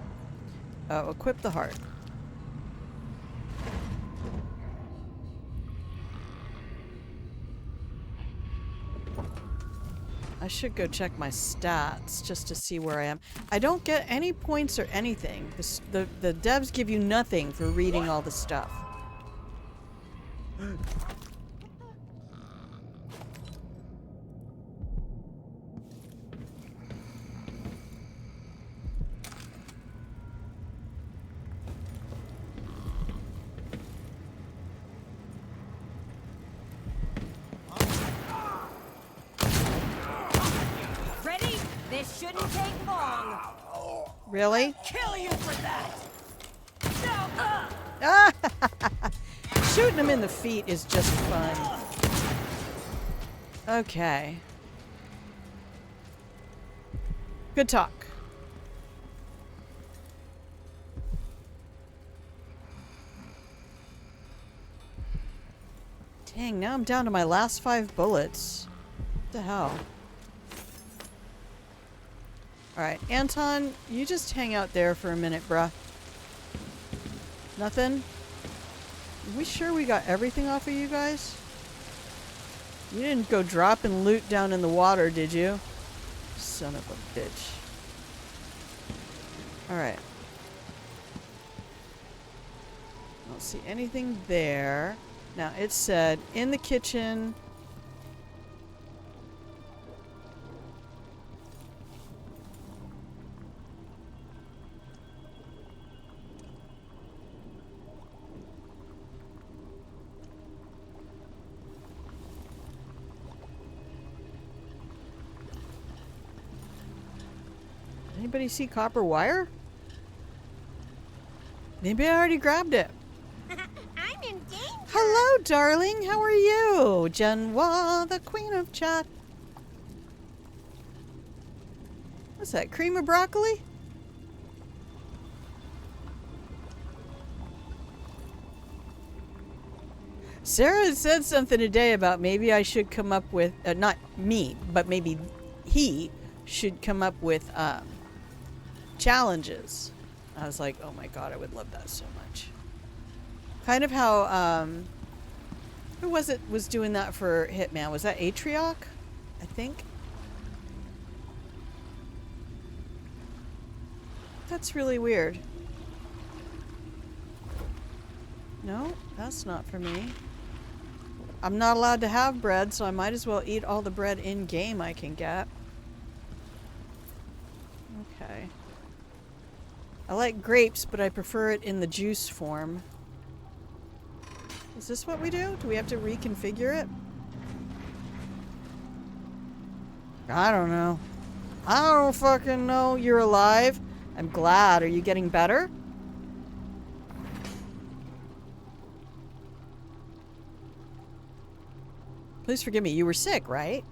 Oh, equip the heart. I should go check my stats just to see where I am. I don't get any points or anything. The devs give you nothing for reading all the stuff. Ready? This shouldn't take long. Really? Kill you for that. No. Shooting him in the feet is just fun. Okay. Good talk. Dang, now I'm down to my last 5 bullets. What the hell? Alright, Anton, you just hang out there for a minute, bruh. Nothing? Are we sure we got everything off of you guys? You didn't go dropping loot down in the water, did you? Son of a bitch. Alright. I don't see anything there. Now, it said, in the kitchen... Anybody see copper wire? Maybe I already grabbed it. I'm in danger. Hello, darling. How are you? Genoa, the queen of chat. What's that? Cream of broccoli? Sarah said something today about maybe I should come up with, not me, but maybe he should come up with challenges. I was like, oh my god, I would love that so much. Kind of how, who was doing that for Hitman? Was that Atrioc? I think. That's really weird. No, that's not for me. I'm not allowed to have bread, so I might as well eat all the bread in-game I can get. Okay. I like grapes, but I prefer it in the juice form. Is this what we do? Do we have to reconfigure it? I don't know. I don't fucking know. You're alive. I'm glad. Are you getting better? Please forgive me. You were sick, right?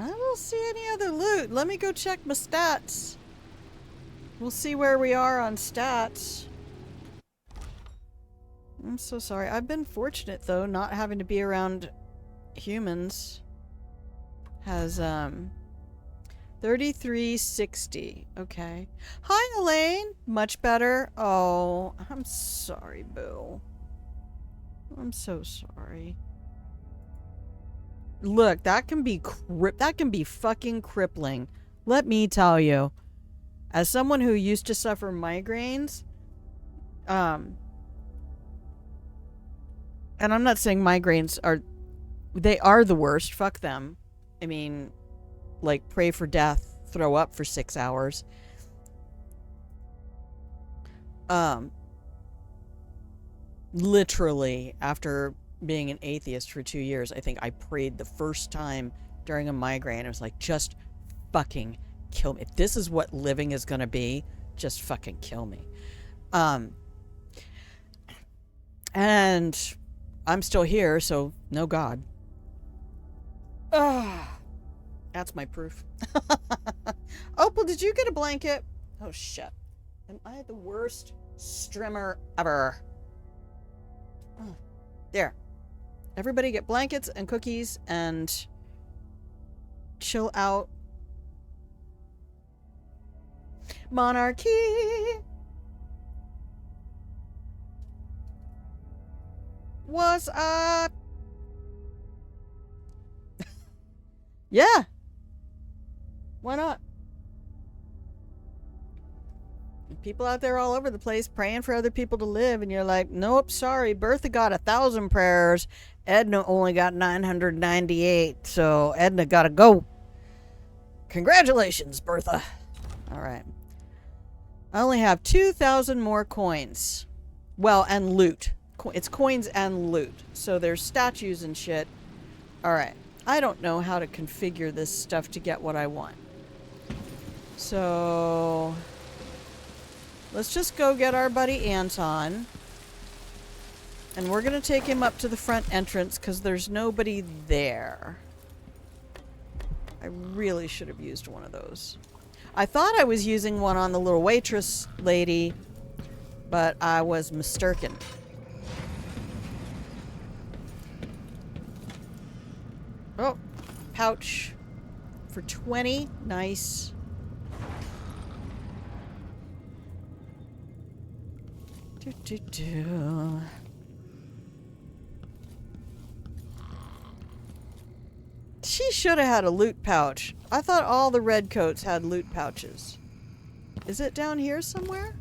I don't see any other loot. Let me go check my stats. We'll see where we are on stats. I'm so sorry. I've been fortunate, though, not having to be around humans. Has, 3360. Okay. Hi, Elaine. Much better. Oh, I'm sorry, boo. I'm so sorry. Look, that can be fucking crippling. Let me tell you. As someone who used to suffer migraines, and I'm not saying migraines are the worst. Fuck them. I mean, like, pray for death, throw up for 6 hours. Literally, after being an atheist for 2 years, I think I prayed the first time during a migraine. I was like, just fucking kill me. If this is what living is gonna be, just fucking kill me. And I'm still here, so no God. Ah, that's my proof. Opal, did you get a blanket? Oh, shit. Am I the worst strimmer ever? Oh, there. Everybody get blankets and cookies and chill out. Monarchy! What's up? Yeah. Why not? People out there all over the place praying for other people to live, and you're like, nope, sorry, Bertha got 1,000 prayers. Edna only got 998, so Edna gotta go. Congratulations, Bertha. All right. I only have 2,000 more coins. Well, and loot. It's coins and loot. So there's statues and shit. All right. I don't know how to configure this stuff to get what I want. So let's just go get our buddy Anton. And we're going to take him up to the front entrance because there's nobody there. I really should have used one of those. I thought I was using one on the little waitress lady, but I was mistaken. Oh, pouch for 20. Nice. Do. She should have had a loot pouch. I thought all the red coats had loot pouches. Is it down here somewhere?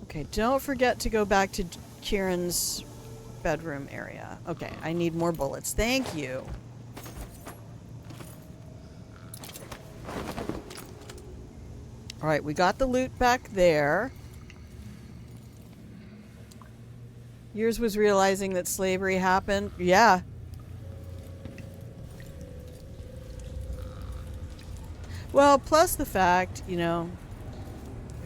Okay, don't forget to go back to Kieran's bedroom area. Okay, I need more bullets. Thank you. Alright, we got the loot back there. Yours was realizing that slavery happened. Yeah. Well, plus the fact, you know,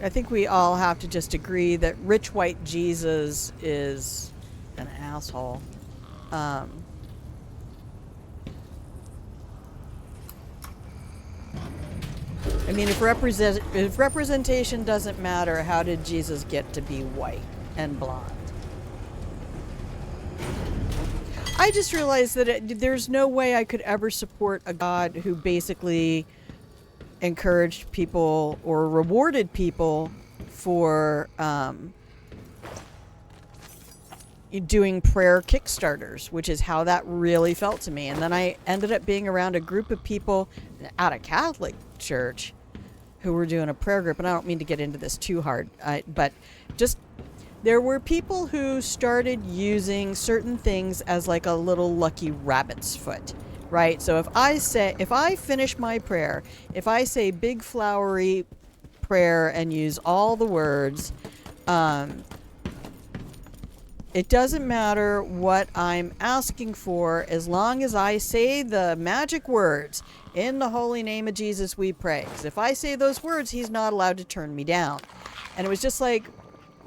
I think we all have to just agree that rich white Jesus is an asshole. I mean, if representation doesn't matter, how did Jesus get to be white and blonde? I just realized that there's no way I could ever support a God who basically encouraged people or rewarded people for doing prayer Kickstarters, which is how that really felt to me. And then I ended up being around a group of people at a Catholic church who were doing a prayer group. And I don't mean to get into this too hard, but just there were people who started using certain things as like a little lucky rabbit's foot. Right? So if I finish my prayer, if I say big flowery prayer and use all the words, it doesn't matter what I'm asking for as long as I say the magic words, in the holy name of Jesus we pray. Because if I say those words, he's not allowed to turn me down. And it was just like,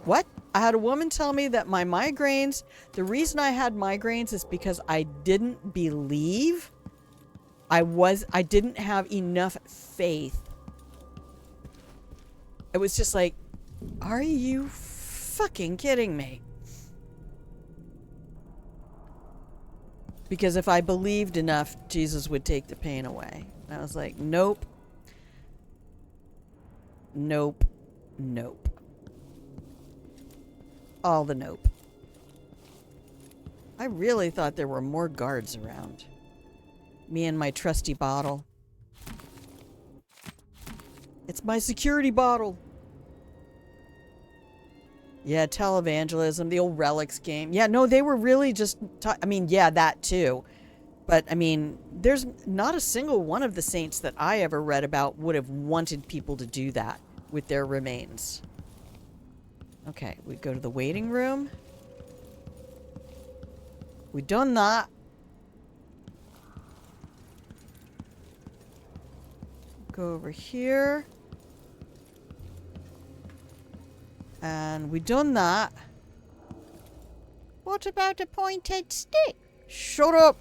what? I had a woman tell me that my migraines, the reason I had migraines is because I didn't believe. I didn't have enough faith. It was just like, are you fucking kidding me? Because if I believed enough, Jesus would take the pain away. And I was like, nope. Nope. Nope. All the nope. I really thought there were more guards around. Me and my trusty bottle. It's my security bottle. Yeah, televangelism, the old relics game. Yeah, no, they were really just... I mean, yeah, that too. But, I mean, there's not a single one of the saints that I ever read about would have wanted people to do that with their remains. Okay, we go to the waiting room. We done that. Go over here. And we done that. What about a pointed stick? Shut up!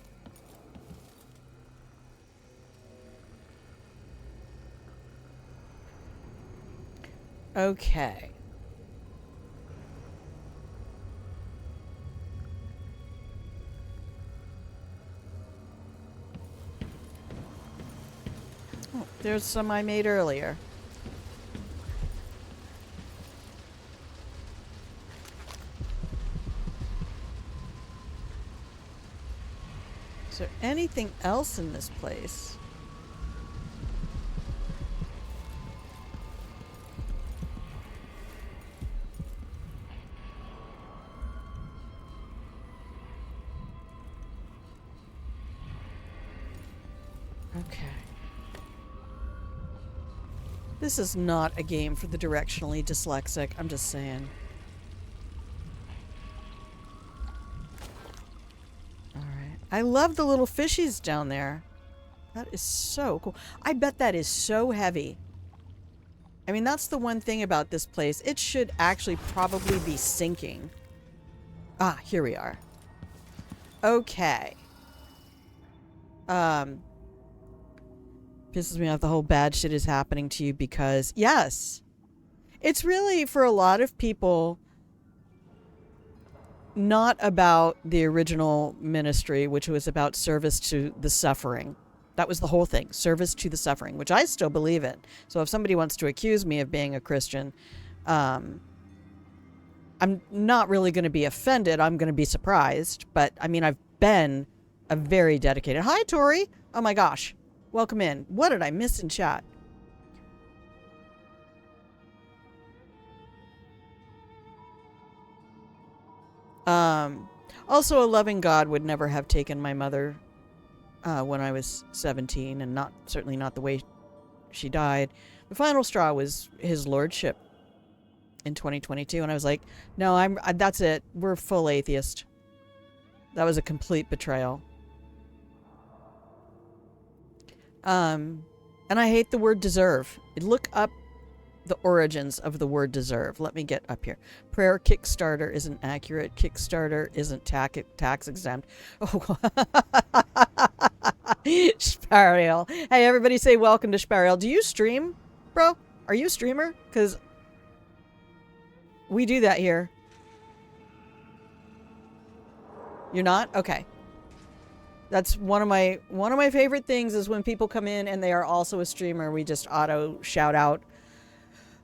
Okay. Oh, there's some I made earlier. Is there anything else in this place? Okay. This is not a game for the directionally dyslexic, I'm just saying. Alright. I love the little fishies down there. That is so cool. I bet that is so heavy. I mean, that's the one thing about this place. It should actually probably be sinking. Ah, here we are. Okay. Pisses me off the whole bad shit is happening to you because, yes, it's really, for a lot of people, not about the original ministry, which was about service to the suffering. That was the whole thing, service to the suffering, which I still believe in. So if somebody wants to accuse me of being a Christian, I'm not really going to be offended. I'm going to be surprised. But, I mean, I've been a very dedicated... Hi, Tori! Oh my gosh. Welcome in. What did I miss in chat? Also, a loving God would never have taken my mother when I was 17, and certainly not the way she died. The final straw was his lordship in 2022, and I was like, no, that's it. We're full atheist. That was a complete betrayal. And I hate the word deserve. Look up the origins of the word deserve. Let me get up here. Prayer Kickstarter isn't accurate. Kickstarter isn't tax exempt. Oh. Spariel. Hey, everybody say welcome to Spariel. Do you stream, bro? Are you a streamer? Because we do that here. You're not? Okay. That's one of my favorite things is when people come in and they are also a streamer. We just auto shout out.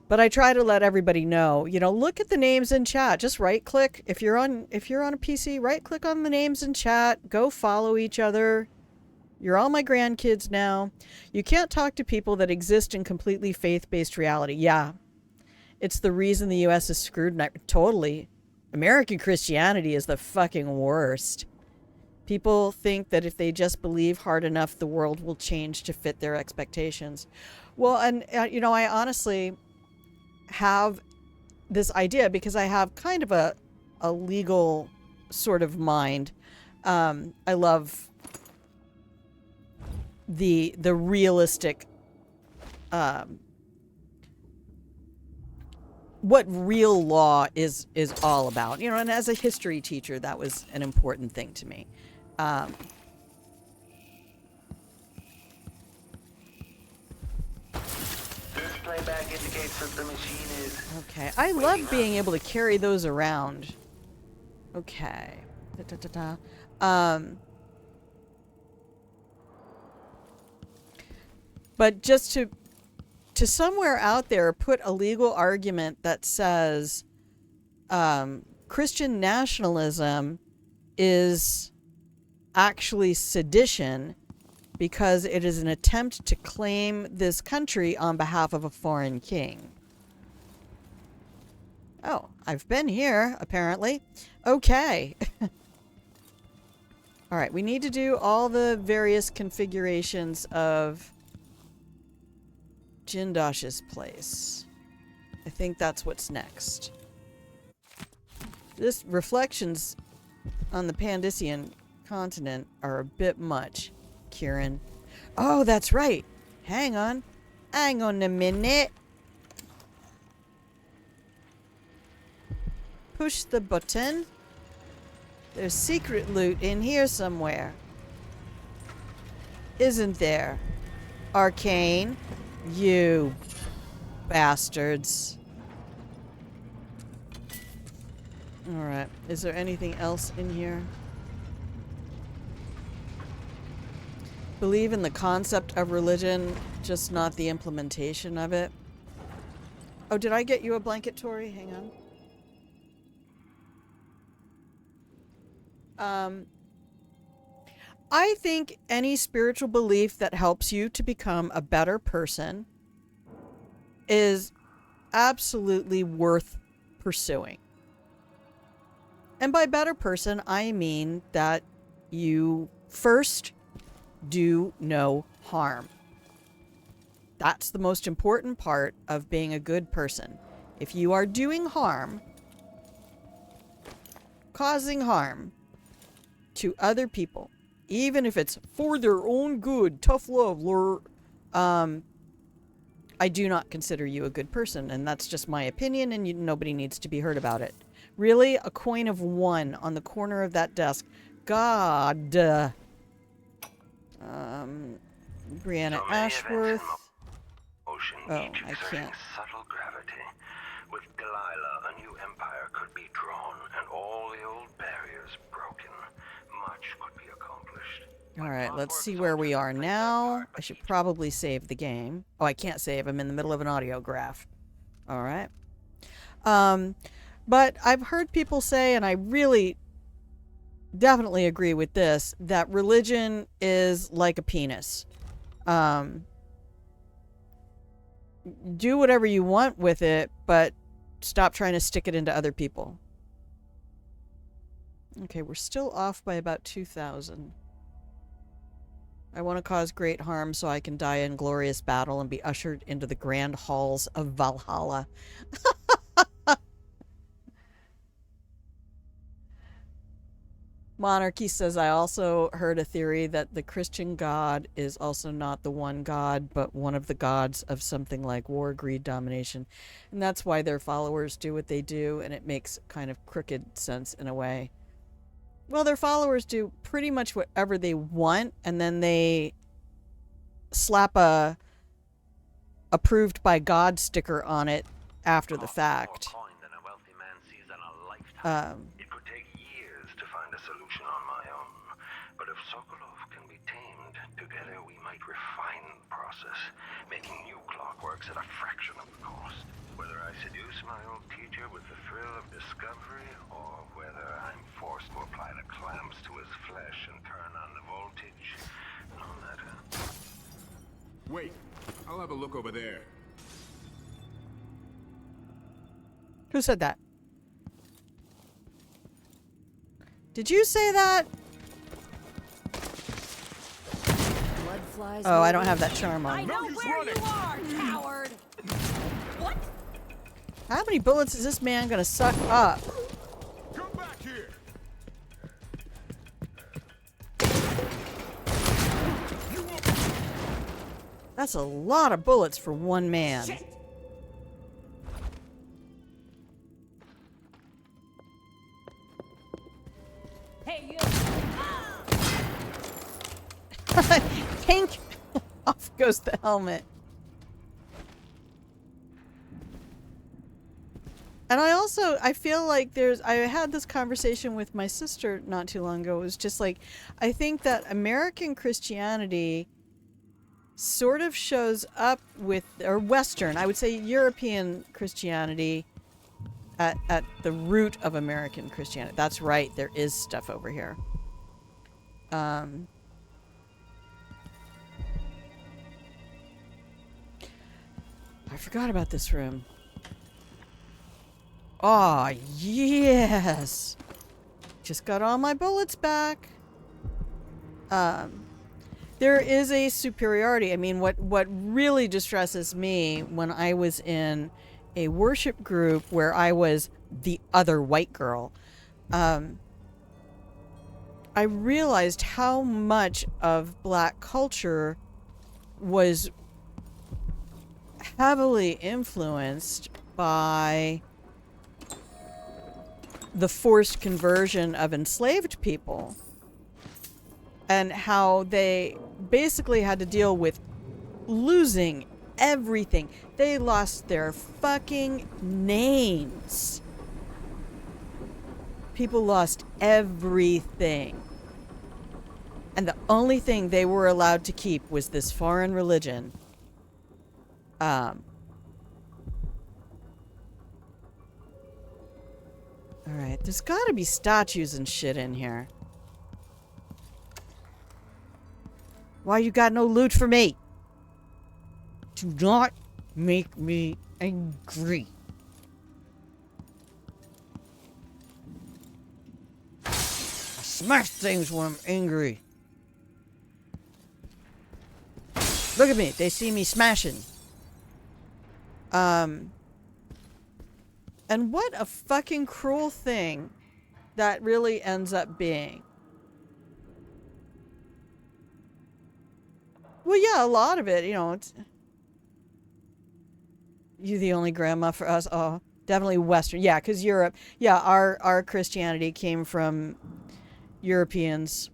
But I try to let everybody know, you know, look at the names in chat. Just right click. If you're on a PC, right click on the names in chat. Go follow each other. You're all my grandkids now. You can't talk to people that exist in completely faith-based reality. Yeah. It's the reason the US is screwed. Totally. American Christianity is the fucking worst. People think that if they just believe hard enough, the world will change to fit their expectations. Well, and, you know, I honestly have this idea because I have kind of a legal sort of mind. I love the realistic, what real law is all about. You know, and as a history teacher, that was an important thing to me. Display bag indicates that the machine is... Okay, I love being able to carry those around. Okay. But just to somewhere out there put a legal argument that says Christian nationalism is actually sedition because it is an attempt to claim this country on behalf of a foreign king. Oh, I've been here, apparently. Okay. All right, we need to do all the various configurations of Jindosh's place. I think that's what's next. This reflections on the Pandician continent are a bit much, Kieran. Oh, that's right. Hang on. Hang on a minute. push the button. There's secret loot in here somewhere. Isn't there? Arcane. You bastards. Alright. Is there anything else in here? Believe in the concept of religion, just not the implementation of it. Oh, did I get you a blanket, Tori? Hang on. I think any spiritual belief that helps you to become a better person is absolutely worth pursuing. And by better person, I mean that you first do no harm. That's the most important part of being a good person. If you are doing harm, causing harm to other people, even if it's for their own good, tough love, lure, I do not consider you a good person, and that's just my opinion, and nobody needs to be heard about it. Really? A coin of 1 on the corner of that desk. God. Brianna Ashworth. Oh, I can't. Subtle gravity. With Delilah, a new empire could be drawn, and all the old barriers broken. Much could be accomplished. Alright, let's see where we are now. I should probably save the game. Oh, I can't save. I'm in the middle of an audiograph. Alright. But I've heard people say, and I really definitely agree with this, that religion is like a penis. Do whatever you want with it, but stop trying to stick it into other people. Okay, we're still off by about 2,000. I want to cause great harm so I can die in glorious battle and be ushered into the grand halls of Valhalla. Monarchy says, I also heard a theory that the Christian God is also not the one God, but one of the gods of something like war, greed, domination. And that's why their followers do what they do, and it makes kind of crooked sense in a way. Well, their followers do pretty much whatever they want, and then they slap a approved by God sticker on it after the fact. It could take years to find a solution on my own, but if Sokolov can be tamed, together we might refine the process, making new clockworks at a fraction of the cost. Whether I seduce my old teacher with the thrill of discovery, or whether I'm forced to apply the clamps to his flesh and turn on the voltage, no matter. Wait, I'll have a look over there. Who said that? Did you say that? Blood flies. Oh, I don't have that charm I on. know where you are, coward! What? How many bullets is this man gonna suck up? Come back here! That's a lot of bullets for one man. Shit. Hey, you! Pink! Off goes the helmet. And I feel like I had this conversation with my sister not too long ago. It was just like, I think that American Christianity sort of shows up with, or Western, I would say European Christianity at the root of American Christianity. That's right, there is stuff over here. I forgot about this room. Oh, yes! Just got all my bullets back. There is a superiority. I mean, what really distresses me when I was in a worship group where I was the other white girl, I realized how much of black culture was heavily influenced by the forced conversion of enslaved people and how they basically had to deal with losing everything. They lost their fucking names. People lost everything. And the only thing they were allowed to keep was this foreign religion. Alright, there's gotta be statues and shit in here. Why you got no loot for me? Do not make me angry. I smash things when I'm angry. Look at me, they see me smashing. And what a fucking cruel thing that really ends up being. Well, yeah, a lot of it, you know, it's... You the only grandma for us? Oh, definitely Western. Yeah, because Europe... Yeah, our Christianity came from Europeans.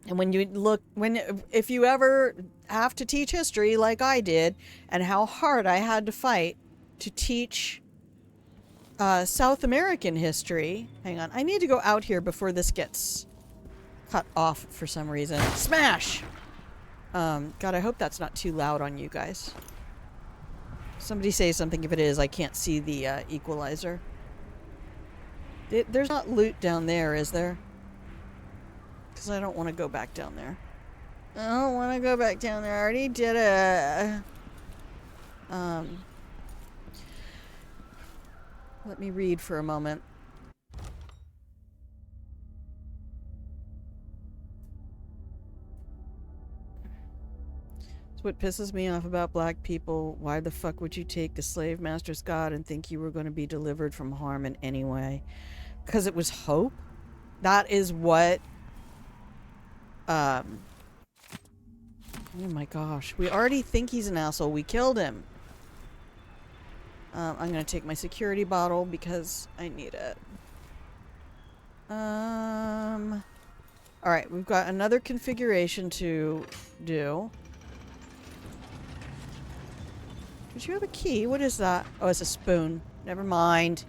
And when you look... If you ever have to teach history like I did, and how hard I had to fight to teach South American history... Hang on, I need to go out here before this gets... cut off for some reason. Smash! God, I hope that's not too loud on you guys. Somebody say something if it is. I can't see the equalizer. There's not loot down there, is there? Because I don't want to go back down there. I don't want to go back down there. I already did it. Let me read for a moment. What pisses me off about black people, why the fuck would you take the slave master's God and think you were going to be delivered from harm in any way? Because it was hope? That is what... Oh my gosh. We already think he's an asshole. We killed him. I'm going to take my security bottle because I need it. Alright, we've got another configuration to do. Did you have a key? What is that? Oh, it's a spoon. Never mind.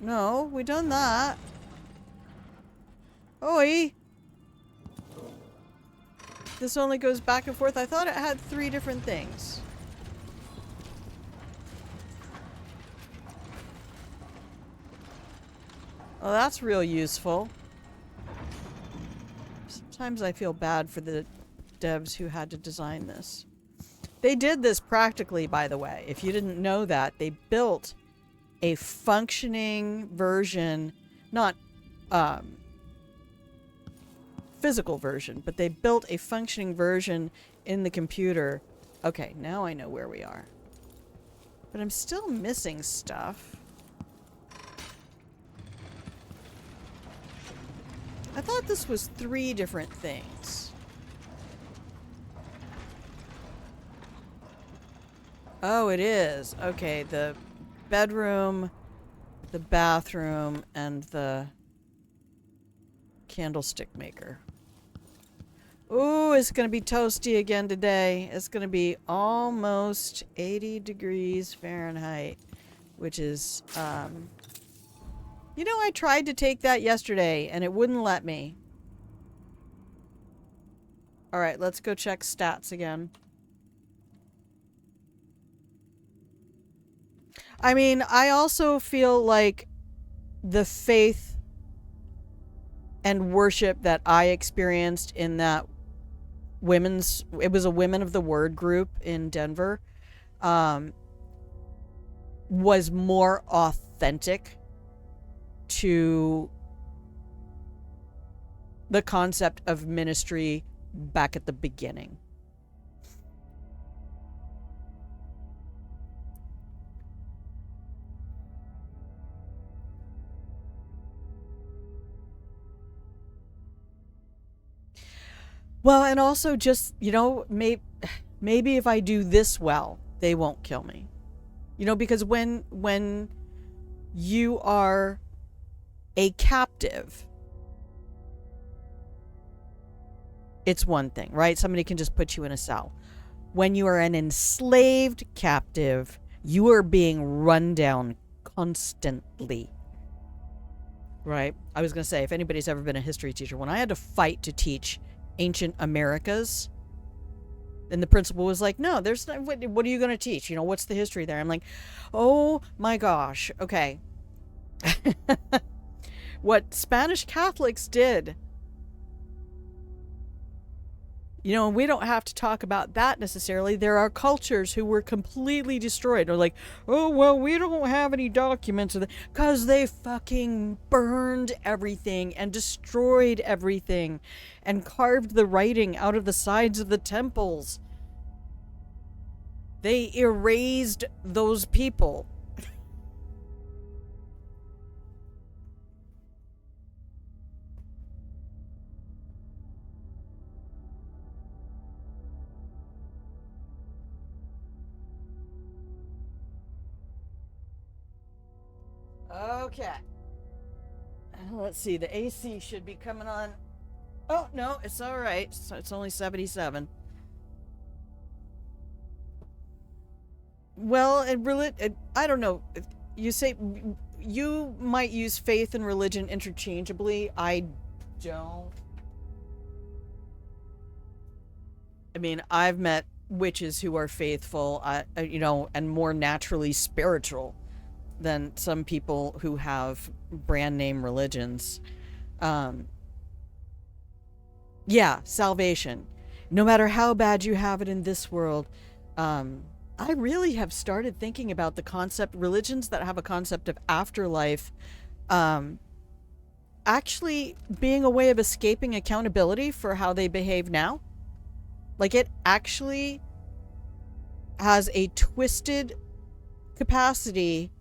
No, we done that. Oi! This only goes back and forth. I thought it had 3 different things. Oh, that's real useful. Sometimes I feel bad for the devs who had to design this. They did this practically, by the way. If you didn't know that, they built a functioning version, not physical version, but they built a functioning version in the computer. Okay, now I know where we are. But I'm still missing stuff. I thought this was 3 different things. Oh, it is. Okay, the bedroom, the bathroom, and the candlestick maker. Ooh, it's gonna be toasty again today. It's gonna be almost 80 degrees Fahrenheit, which is, you know, I tried to take that yesterday, and it wouldn't let me. Alright, let's go check stats again. I mean, I also feel like the faith and worship that I experienced in that it was a Women of the Word group in Denver, was more authentic to the concept of ministry back at the beginning. Well, and also just, you know, maybe if I do this well, they won't kill me. You know, because when you are a captive, it's one thing, right? Somebody can just put you in a cell. When you are an enslaved captive, you are being run down constantly. Right? I was going to say, if anybody's ever been a history teacher, when I had to fight to teach ancient Americas, and the principal was like, no, there's not, what are you going to teach? You know, what's the history there? I'm like, oh my gosh. Okay. What Spanish Catholics did. You know, we don't have to talk about that necessarily. There are cultures who were completely destroyed. Or like, oh, well, we don't have any documents of that. Because they fucking burned everything and destroyed everything and carved the writing out of the sides of the temples. They erased those people. Okay. Let's see. The AC should be coming on. Oh, no, it's all right. So it's only 77. Well, I don't know. You say you might use faith and religion interchangeably. I don't. I mean, I've met witches who are faithful, you know, and more naturally spiritual than some people who have brand name religions. Yeah, salvation. No matter how bad you have it in this world, I really have started thinking about the concept, religions that have a concept of afterlife, actually being a way of escaping accountability for how they behave now. Like, it actually has a twisted capacity.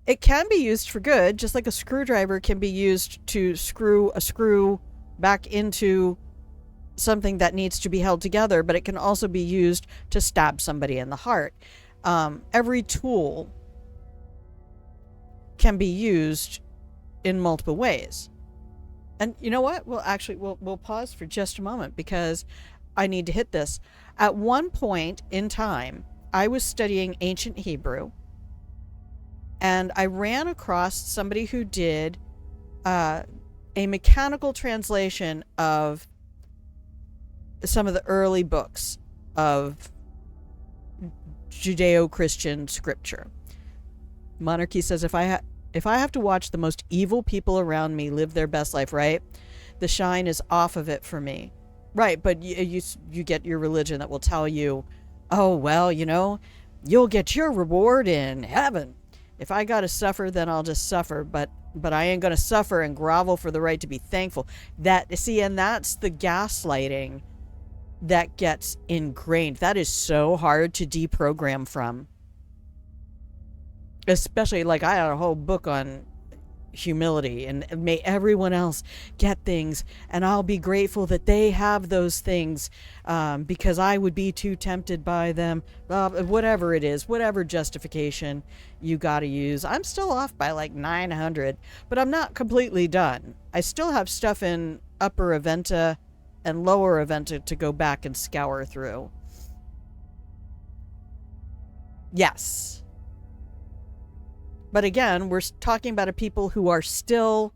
It can be used for good, just like a screwdriver can be used to screw a screw back into something that needs to be held together, but it can also be used to stab somebody in the heart. Every tool can be used in multiple ways. And you know what? We'll pause for just a moment because I need to hit this. At one point in time, I was studying ancient Hebrew, and I ran across somebody who did a mechanical translation of some of the early books of Judeo-Christian scripture. Monarchy says, if I have to watch the most evil people around me live their best life, right, the shine is off of it for me. Right, but you get your religion that will tell you, oh, well, you know, you'll get your reward in heaven. If I got to suffer, then I'll just suffer, but I ain't going to suffer and grovel for the right to be thankful. And that's the gaslighting that gets ingrained. That is so hard to deprogram from. Especially, like, I had a whole book on humility and may everyone else get things and I'll be grateful that they have those things because I would be too tempted by them. Whatever it is, whatever justification you got to use. I'm still off by like 900, but I'm not completely done. I still have stuff in upper Aventa and lower Aventa to go back and scour through. Yes. But again, we're talking about a people who are still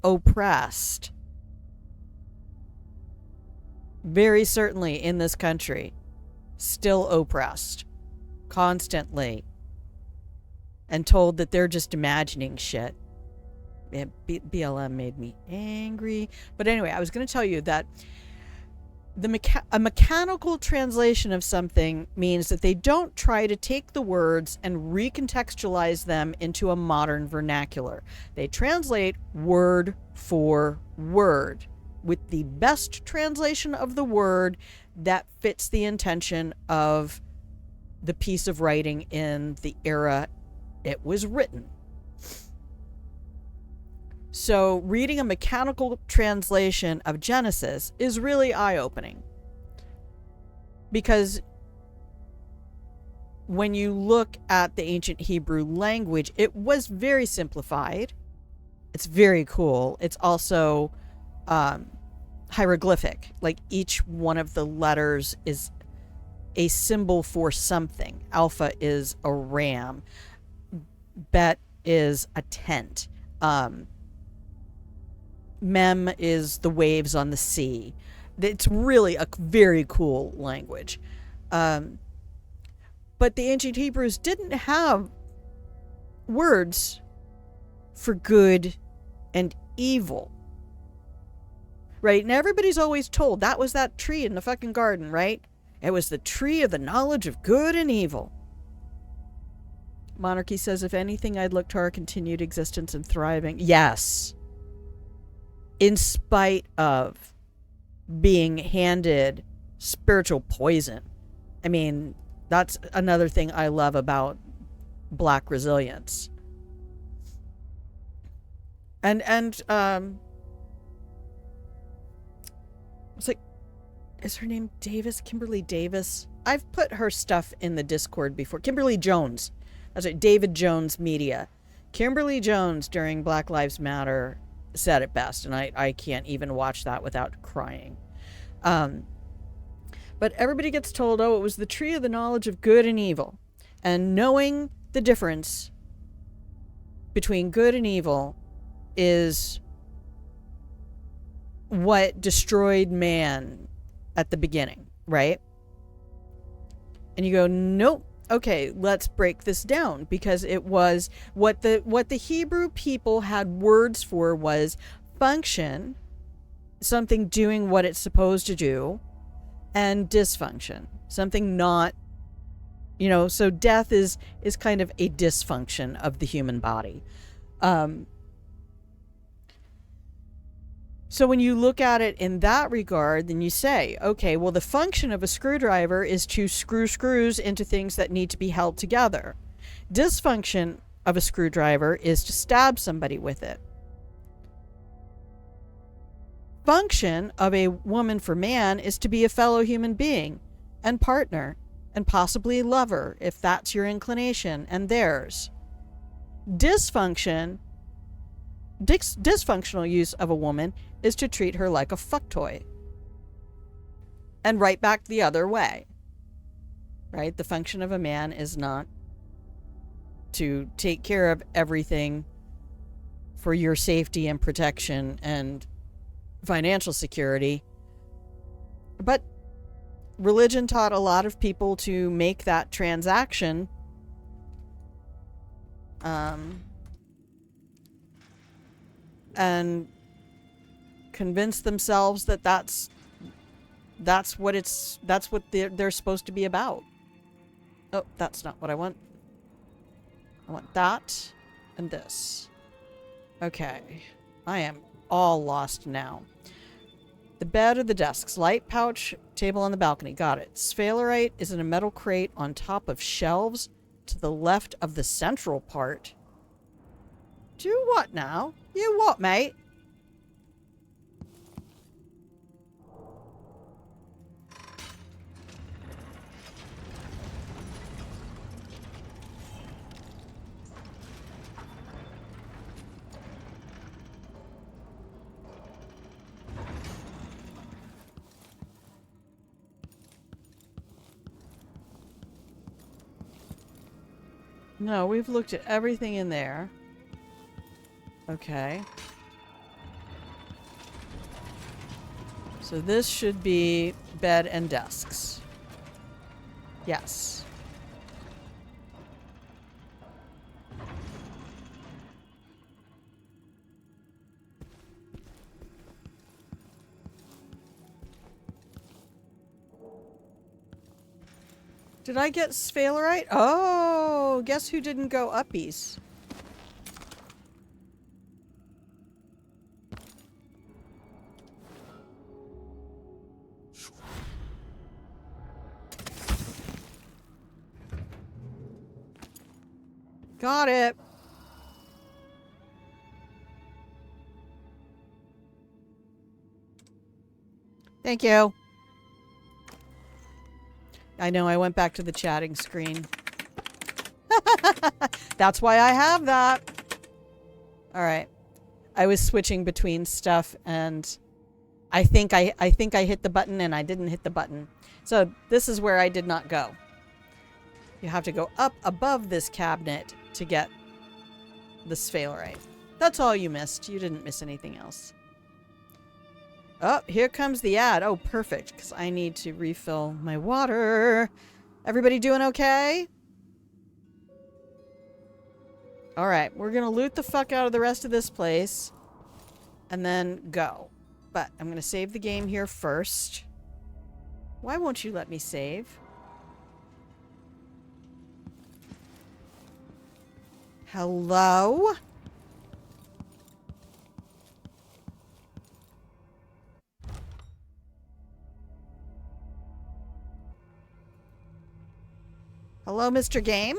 oppressed. Very certainly in this country. Still oppressed. Constantly. And told that they're just imagining shit. BLM made me angry. But anyway, I was going to tell you that a mechanical translation of something means that they don't try to take the words and recontextualize them into a modern vernacular. They translate word for word with the best translation of the word that fits the intention of the piece of writing in the era it was written. So reading a mechanical translation of Genesis is really eye-opening. because when you look at the ancient Hebrew language, it was very simplified. It's very cool. It's also hieroglyphic. Like each one of the letters is a symbol for something. Alpha is a ram. Bet is a tent. Mem is the waves on the sea. It's really a very cool language. But the ancient Hebrews didn't have words for good and evil. Right? And everybody's always told that was that tree in the fucking garden, right? It was the tree of the knowledge of good and evil. Monarchy says, if anything, I'd look to our continued existence and thriving. Yes. In spite of being handed spiritual poison. I mean, that's another thing I love about Black resilience. And it's like, is her name Davis? Kimberly Davis? I've put her stuff in the Discord before. Kimberly Jones. That's right, David Jones Media. Kimberly Jones during Black Lives Matter said it best, and I can't even watch that without crying. But everybody gets told, oh, it was the tree of the knowledge of good and evil. And knowing the difference between good and evil is what destroyed man at the beginning, right? And you go, nope. Okay, let's break this down, because it was what the Hebrew people had words for was function, something doing what it's supposed to do, and dysfunction, something not, so death is kind of a dysfunction of the human body. So when you look at it in that regard, then you say, okay, well, the function of a screwdriver is to screw screws into things that need to be held together. Dysfunction of a screwdriver is to stab somebody with it. Function of a woman for man is to be a fellow human being and partner and possibly lover, if that's your inclination and theirs. Dysfunctional use of a woman is to treat her like a fuck toy. And right back the other way. Right? The function of a man is not to take care of everything for your safety and protection and financial security. But religion taught a lot of people to make that transaction and convince themselves that that's what they're supposed to be about. Oh, that's not what I want. I want that and this. Okay. I am all lost now. The bed or the desks, light pouch, table on the balcony. Got it. Sphalerite is in a metal crate on top of shelves to the left of the central part. Do what now? You what, mate? No, we've looked at everything in there. Okay. So this should be bed and desks. Yes. Did I get sphalerite? Oh, guess who didn't go uppies? Got it. Thank you. I know, I went back to the chatting screen. That's why I have that. Alright. I was switching between stuff and I think I hit the button and I didn't hit the button. So this is where I did not go. You have to go up above this cabinet to get the sphalerite. That's all you missed. You didn't miss anything else. Oh, here comes the ad. Oh, perfect, because I need to refill my water. Everybody doing okay? Alright, we're gonna loot the fuck out of the rest of this place. And then go. But I'm gonna save the game here first. Why won't you let me save? Hello? Hello, Mr. Game?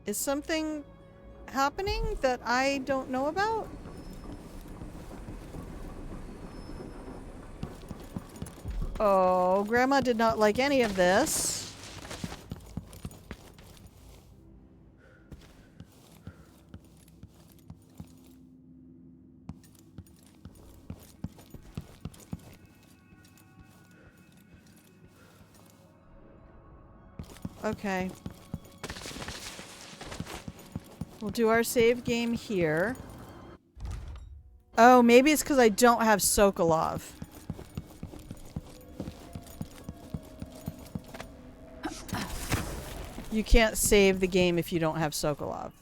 Is something happening that I don't know about? Oh, Grandma did not like any of this. Okay. We'll do our save game here. Oh, maybe it's because I don't have Sokolov. You can't save the game if you don't have Sokolov.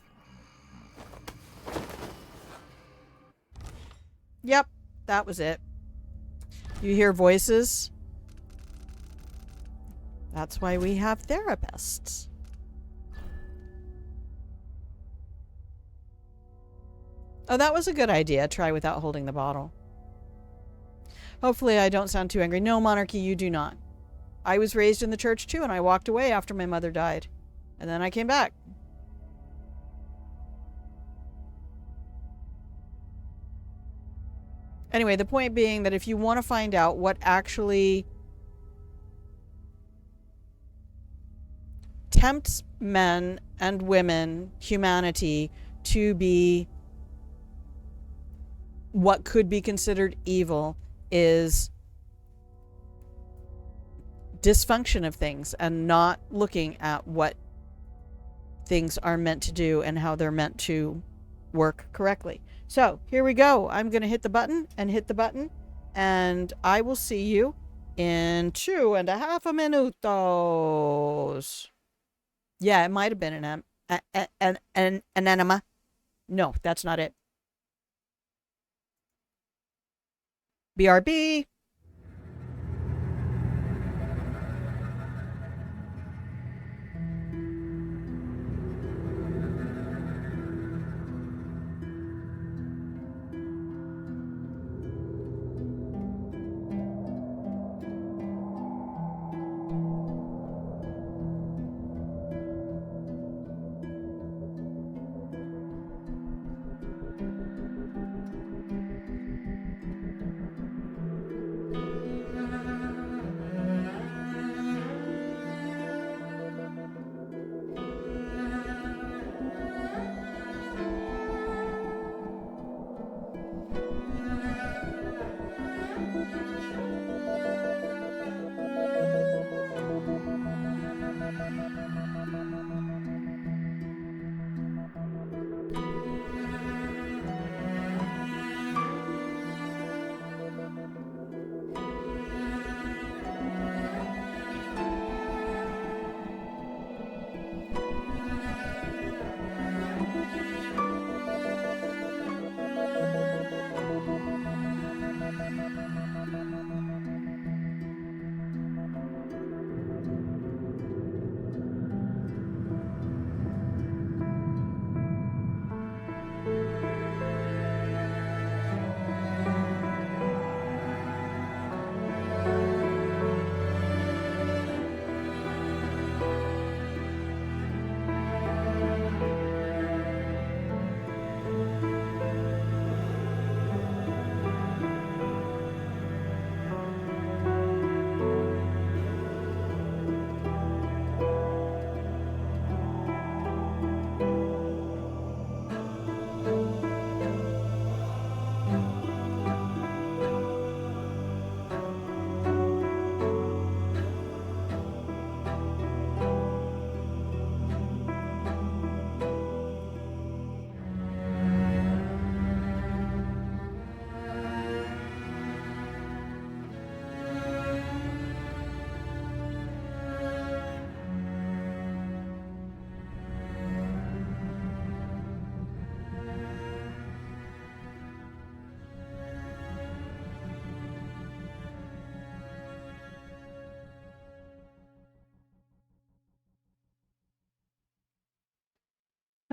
Yep, that was it. You hear voices? That's why we have therapists. Oh, that was a good idea. Try without holding the bottle. Hopefully I don't sound too angry. No, Monarchy, you do not. I was raised in the church too, and I walked away after my mother died. And then I came back. Anyway, the point being that if you want to find out what actually tempts men and women, humanity, to be what could be considered evil is dysfunction of things and not looking at what things are meant to do and how they're meant to work correctly. So here we go. I'm going to hit the button and hit the button, and I will see you in 2.5 minutos. Yeah, it might have been an enema. No, that's not it. BRB.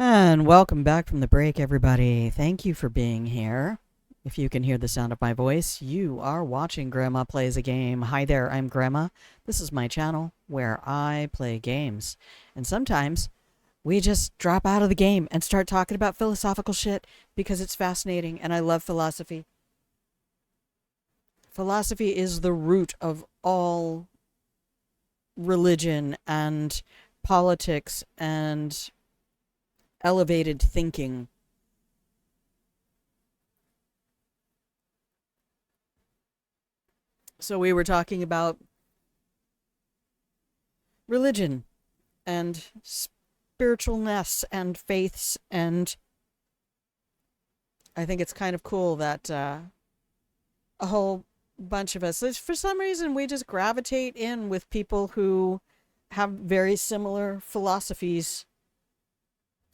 And welcome back from the break, everybody. Thank you for being here. If you can hear the sound of my voice, you are watching Grandma Plays a Game. Hi there, I'm Grandma. This is my channel where I play games. And sometimes we just drop out of the game and start talking about philosophical shit because it's fascinating and I love philosophy. Philosophy is the root of all religion and politics and elevated thinking. So we were talking about religion and spiritualness and faiths, and I think it's kind of cool that a whole bunch of us, for some reason, we just gravitate in with people who have very similar philosophies.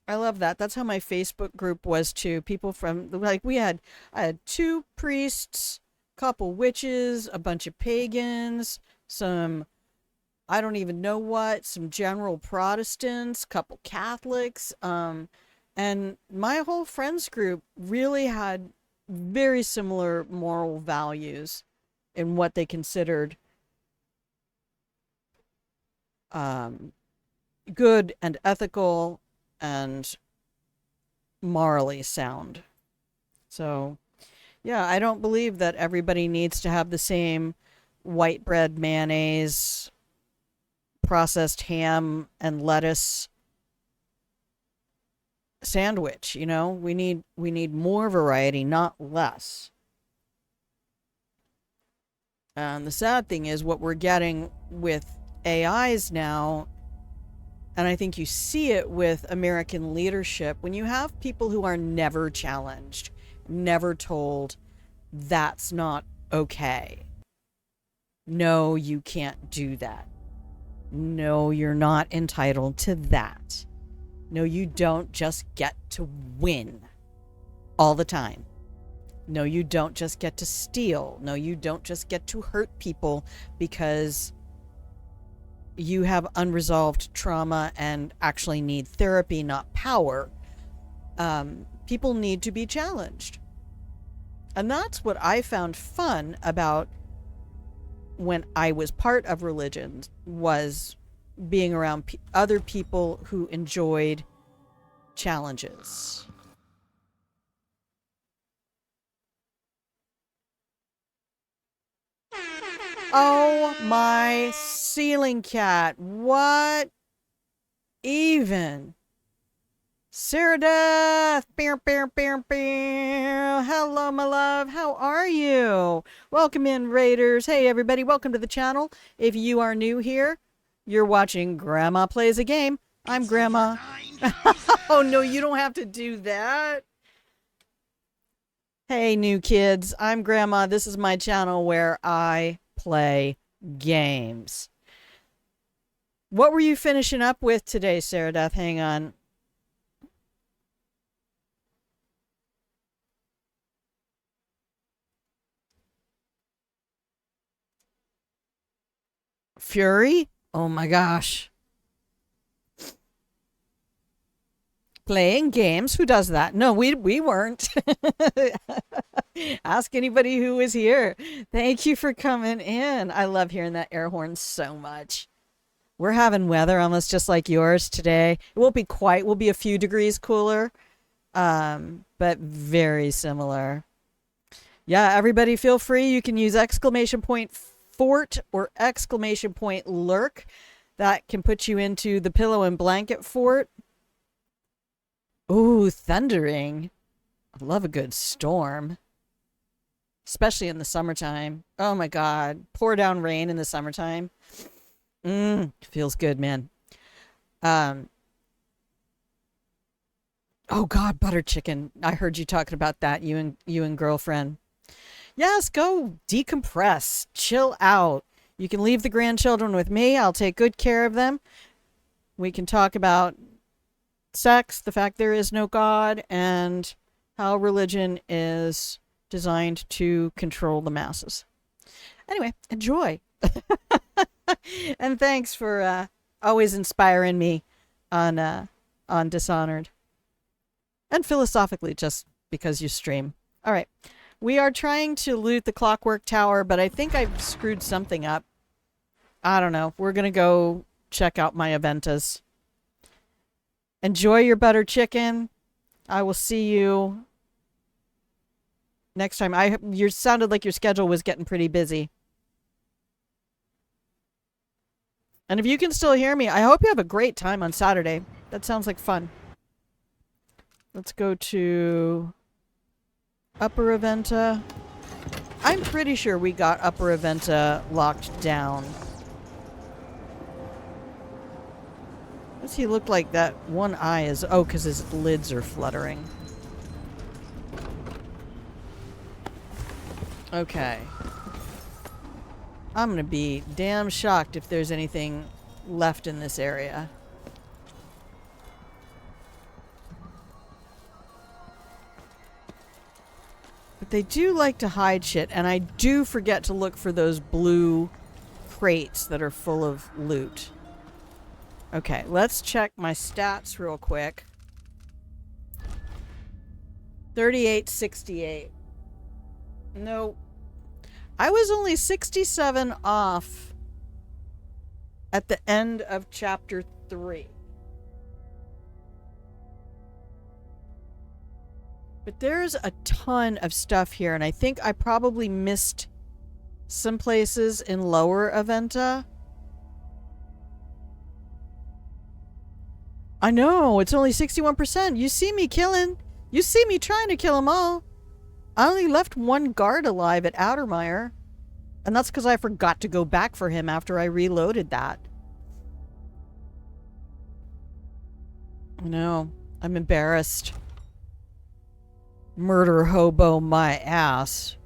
I love that. That's how my Facebook group was too. People from, like, I had 2 priests, couple witches, a bunch of pagans, some, I don't even know what, some general Protestants, couple Catholics, and my whole friends group really had very similar moral values in what they considered good and ethical and morally sound. So, yeah, I don't believe that everybody needs to have the same white bread, mayonnaise, processed ham, and lettuce sandwich. You know, we need more variety, not less. And the sad thing is what we're getting with AIs now, and I think you see it with American leadership, when you have people who are never challenged, never told that's not okay. No, you can't do that. No, you're not entitled to that. No, you don't just get to win all the time. No, you don't just get to steal. No, you don't just get to hurt people because you have unresolved trauma and actually need therapy, not power. People need to be challenged. And that's what I found fun about when I was part of religion, was being around other people who enjoyed challenges. Oh my ceiling cat. What even? Sarah Death. Hello, my love. How are you? Welcome in, Raiders. Hey, everybody. Welcome to the channel. If you are new here, you're watching Grandma Plays a Game. I'm Grandma. Oh, no, you don't have to do that. Hey, new kids. I'm Grandma. This is my channel where I play games. What were you finishing up with today, Sarah Death? Hang on. Fury? Oh my gosh. Playing games? Who does that? No, we weren't. Ask anybody who was here. Thank you for coming in. I love hearing that air horn so much. We're having weather almost just like yours today. It won't be quite, we'll be a few degrees cooler, but very similar. Yeah, everybody feel free. You can use !fort or !lurk. That can put you into the pillow and blanket fort. Ooh, thundering. I love a good storm. Especially in the summertime. Oh my God. Pour down rain in the summertime. Feels good, man. Oh God, butter chicken. I heard you talking about that, you and girlfriend. Yes, go decompress. Chill out. You can leave the grandchildren with me. I'll take good care of them. We can talk about sex, the fact there is no God, and how religion is designed to control the masses. Anyway, enjoy. And thanks for always inspiring me on Dishonored. And philosophically, just because you stream. All right. We are trying to loot the Clockwork Tower, but I think I've screwed something up. I don't know. We're going to go check out my Aventas. Enjoy your butter chicken. I will see you next time. You sounded like your schedule was getting pretty busy. And if you can still hear me, I hope you have a great time on Saturday. That sounds like fun. Let's go to Upper Aventa. I'm pretty sure we got Upper Aventa locked down. Does he look like that one eye is... Oh, because his lids are fluttering. Okay. I'm gonna be damn shocked if there's anything left in this area. But they do like to hide shit, and I do forget to look for those blue crates that are full of loot. Okay, let's check my stats real quick. 3868. No. I was only 67 off at the end of chapter 3. But there's a ton of stuff here, and I think I probably missed some places in Lower Aventa. I know, it's only 61%. You see me killing. You see me trying to kill them all. I only left one guard alive at Outermire. And that's because I forgot to go back for him after I reloaded that. I know. I'm embarrassed. Murder hobo my ass.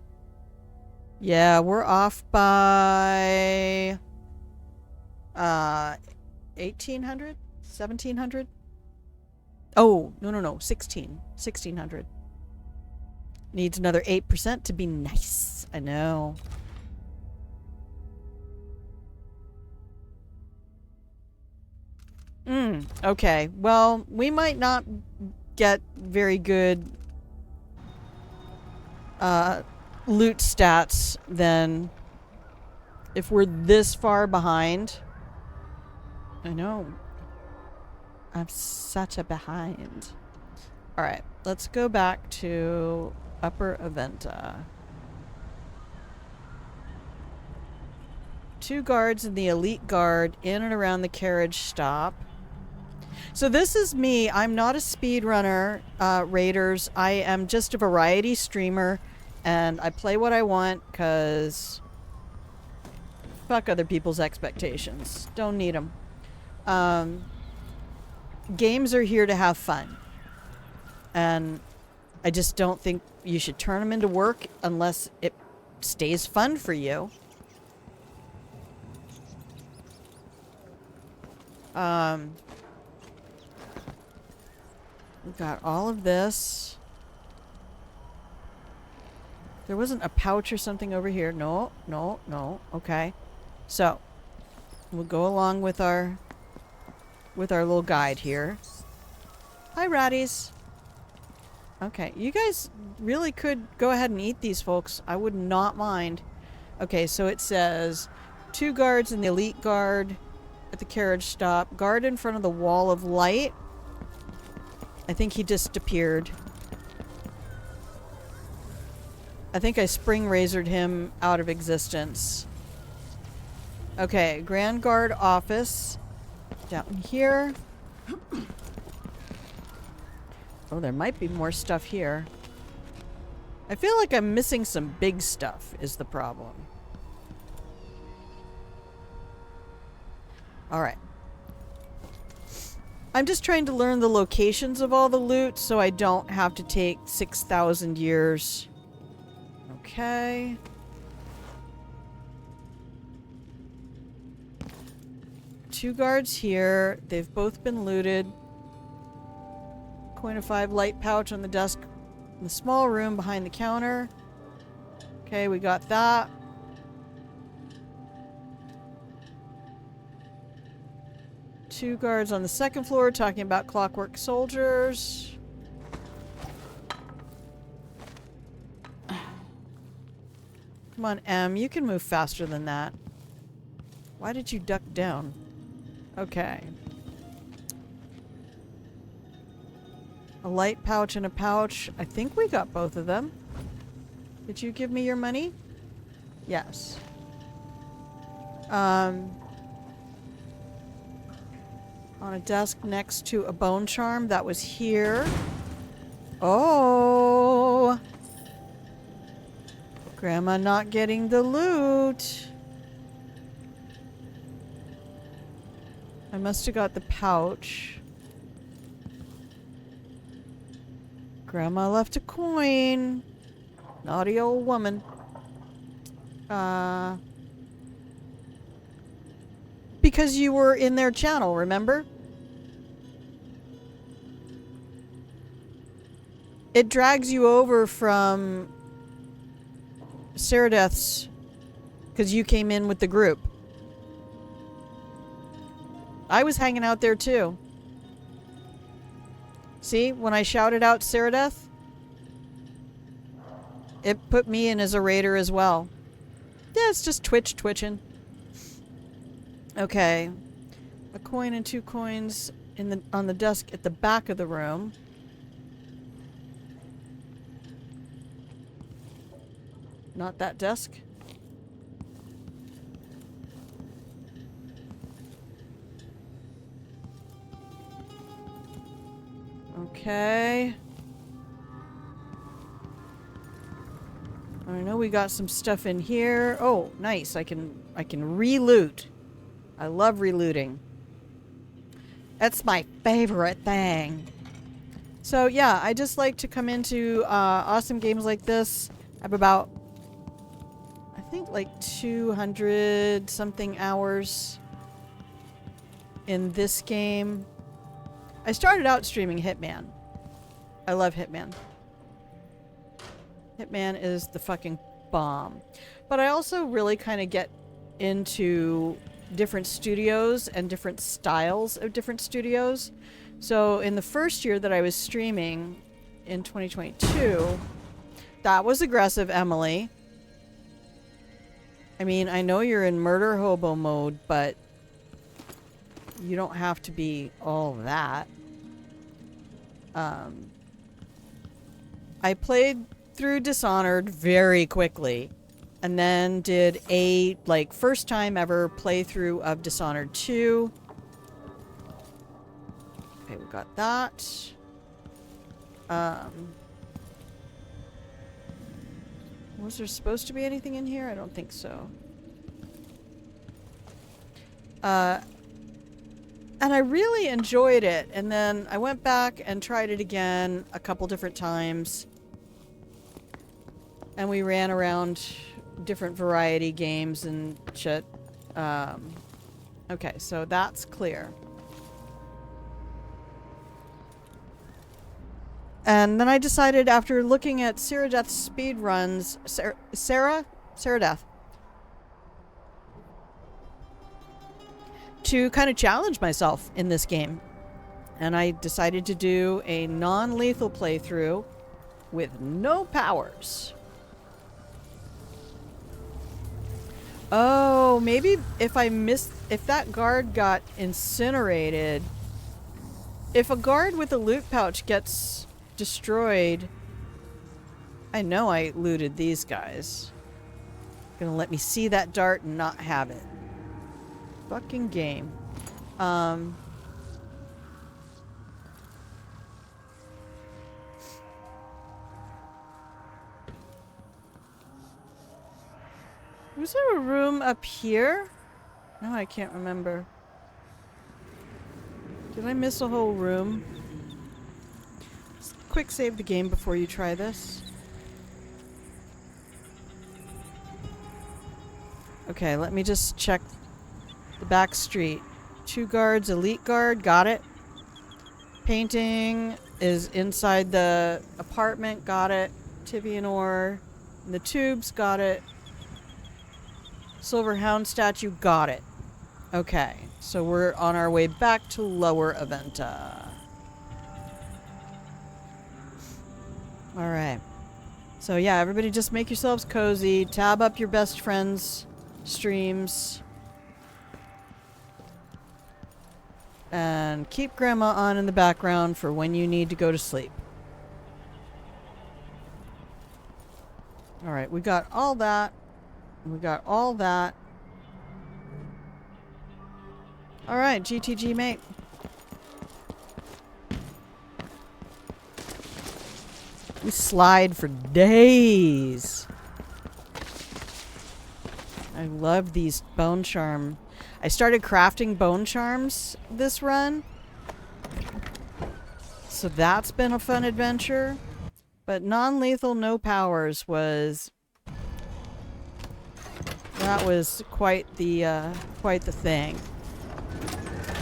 Yeah, we're off by... 1,800? 1,700? Oh, no. 1,600. Needs another 8% to be nice. I know. Okay. Well, we might not get very good loot stats then if we're this far behind. I know. I'm such a behind. Alright, let's go back to Upper Aventa. 2 guards in the elite guard in and around the carriage stop. So this is me. I'm not a speedrunner, Raiders. I am just a variety streamer, and I play what I want because fuck other people's expectations. Don't need them. Games are here to have fun. And I just don't think you should turn them into work unless it stays fun for you. We got all of this. There wasn't a pouch or something over here. No. Okay. So, we'll go along with our little guide here. Hi, ratties. Okay, you guys really could go ahead and eat these, folks. I would not mind. Okay, so it says 2 guards in the elite guard at the carriage stop. Guard in front of the wall of light. I think he disappeared. I think I spring razored him out of existence. Okay, Grand Guard office. Down here. Oh, there might be more stuff here. I feel like I'm missing some big stuff is the problem. Alright. I'm just trying to learn the locations of all the loot so I don't have to take 6,000 years. Okay. Two guards here. They've both been looted. Coin of 5 light pouch on the desk in the small room behind the counter. Okay, we got that. Two guards on the second floor talking about Clockwork soldiers. Come on, M. You can move faster than that. Why did you duck down? Okay. A light pouch and a pouch. I think we got both of them. Did you give me your money? Yes. On a desk next to a bone charm that was here. Oh! Grandma not getting the loot. I must have got the pouch. Grandma left a coin. Naughty old woman. Because you were in their channel, remember? It drags you over from Ceradeth's because you came in with the group. I was hanging out there too. See, when I shouted out Ceradeth, it put me in as a raider as well. Yeah, it's just twitching. Okay. A coin and 2 coins on the desk at the back of the room. Not that desk. Okay. I know we got some stuff in here. Oh, nice. I can re-loot. I love relooting. That's my favorite thing. So yeah, I just like to come into awesome games like this. I have about, I think like 200 something hours in this game. I started out streaming Hitman. I love Hitman. Hitman is the fucking bomb. But I also really kind of get into different studios and different styles of different studios. So in the first year that I was streaming in 2022, that was aggressive, Emily. I mean, I know you're in murder hobo mode, but you don't have to be all that. I played through Dishonored very quickly, and then did a first time ever playthrough of Dishonored 2. Okay, we got that. Was there supposed to be anything in here? I don't think so. And I really enjoyed it. And then I went back and tried it again a couple different times. And we ran around different variety games and shit. Okay, so that's clear. And then I decided, after looking at Ceradeth's speed runs, Ceradeth, to kind of challenge myself in this game. And I decided to do a non-lethal playthrough with no powers. Oh, maybe if that guard got incinerated, if a guard with a loot pouch gets destroyed, I know I looted these guys. Gonna let me see that dart and not have it. Fucking game. Was there a room up here? No, I can't remember. Did I miss a whole room? Just quick save the game before you try this. Okay, let me just check the back street. 2 guards, elite guard, got it. Painting is inside the apartment, got it. Tibian ore. And the tubes, got it. Silver Hound statue, got it. Okay, so we're on our way back to Lower Aventa. Alright. So yeah, everybody just make yourselves cozy. Tab up your best friends' streams. And keep Grandma on in the background for when you need to go to sleep. Alright, we got all that. We got all that. Alright, GTG, mate. We slide for days. I love these bone charm. I started crafting bone charms this run. So that's been a fun adventure. But non-lethal, no powers was... That was quite the thing.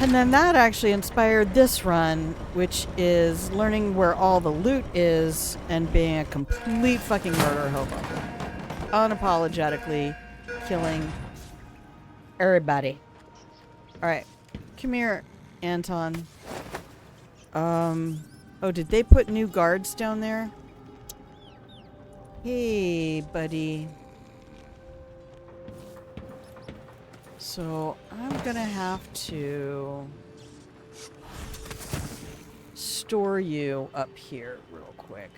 And then that actually inspired this run, which is learning where all the loot is and being a complete fucking murder hobo. Unapologetically killing everybody. Alright. Come here, Anton. Oh, did they put new guards down there? Hey, buddy. So, I'm gonna have to store you up here real quick.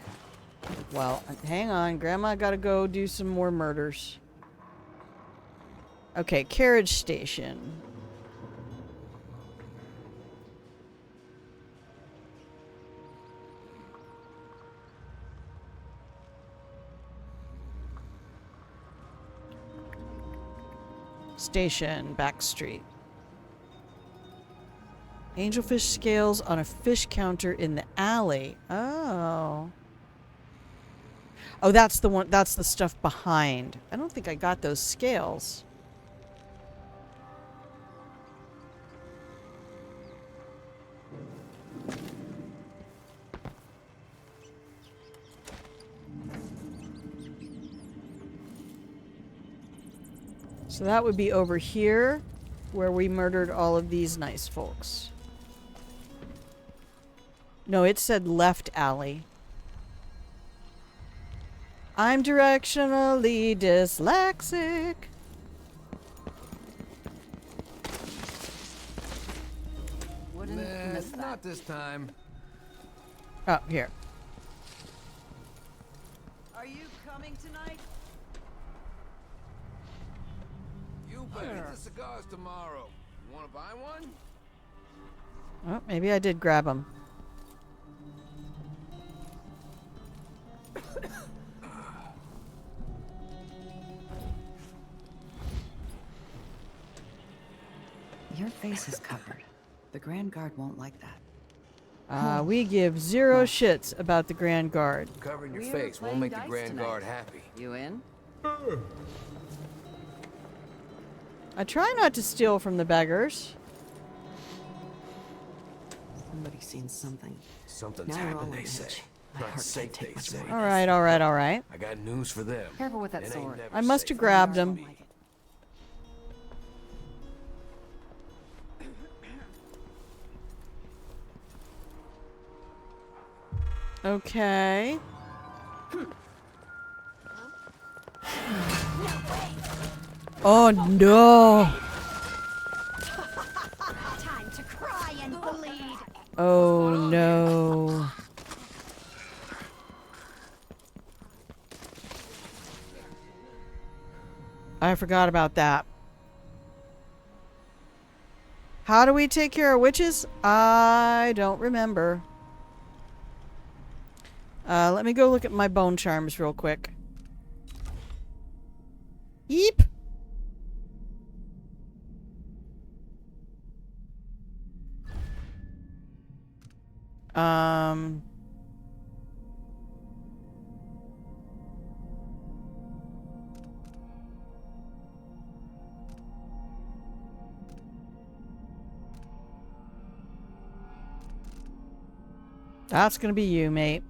Well, hang on. Grandma gotta go do some more murders. Okay, carriage station. Station, back street. Angelfish scales on a fish counter in the alley. Oh. Oh, that's the one, that's the stuff behind. I don't think I got those scales. So that would be over here, where we murdered all of these nice folks. No, it said left alley. I'm directionally dyslexic. Nah, not this time. Oh, here. Are you coming tonight? You better hit the cigars tomorrow. You want to buy one? Oh, maybe I did grab them. Your face is covered. The Grand Guard won't like that. We give zero shits about the Grand Guard. Covering your face won't make the Grand Guard happy. You in? I try not to steal from the beggars. Somebody's seen something. Something's Now we're all happened, on they say. edge. My Not heart safe, can't take they much say. more. Alright, alright, alright. I got news for them. Careful with that It ain't sword. never I must safe have grabbed him. Like it. Okay. Oh no! Time to cry and bleed. Oh no. I forgot about that. How do we take care of witches? I don't remember. Let me go look at my bone charms real quick. Yeep. That's gonna be you, mate.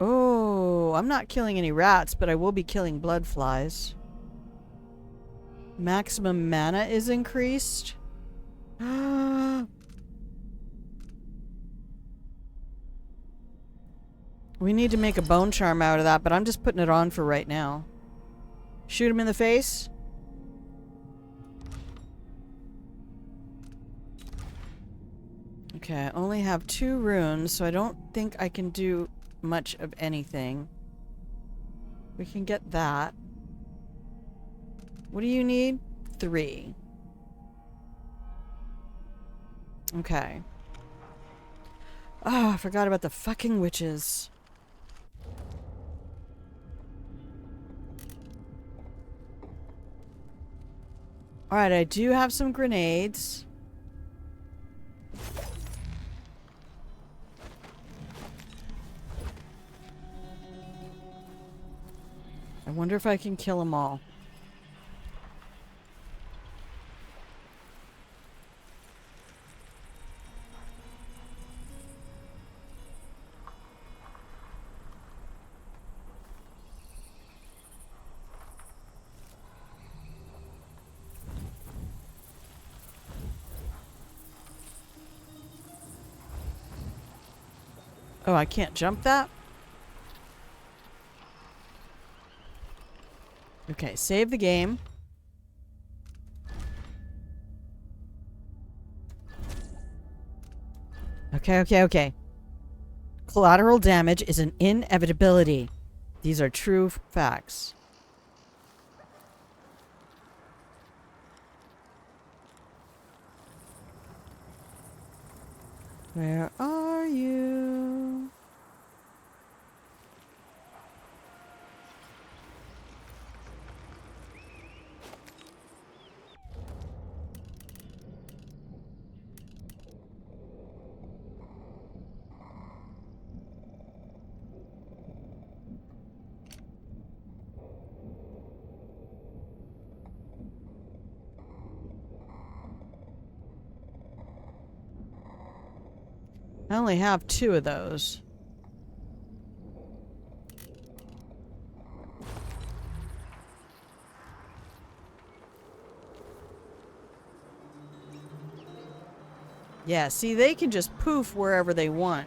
Oh, I'm not killing any rats, but I will be killing blood flies. Maximum mana is increased. We need to make a bone charm out of that, but I'm just putting it on for right now. Shoot him in the face. Okay, I only have 2 runes, so I don't think I can do much of anything. We can get that. What do you need? 3. Okay. Oh, I forgot about the fucking witches. Alright, I do have some grenades. I wonder if I can kill them all. Oh, I can't jump that? Okay, save the game. Okay. Collateral damage is an inevitability. These are true facts. Where are you? I only have 2 of those. Yeah, see, they can just poof wherever they want.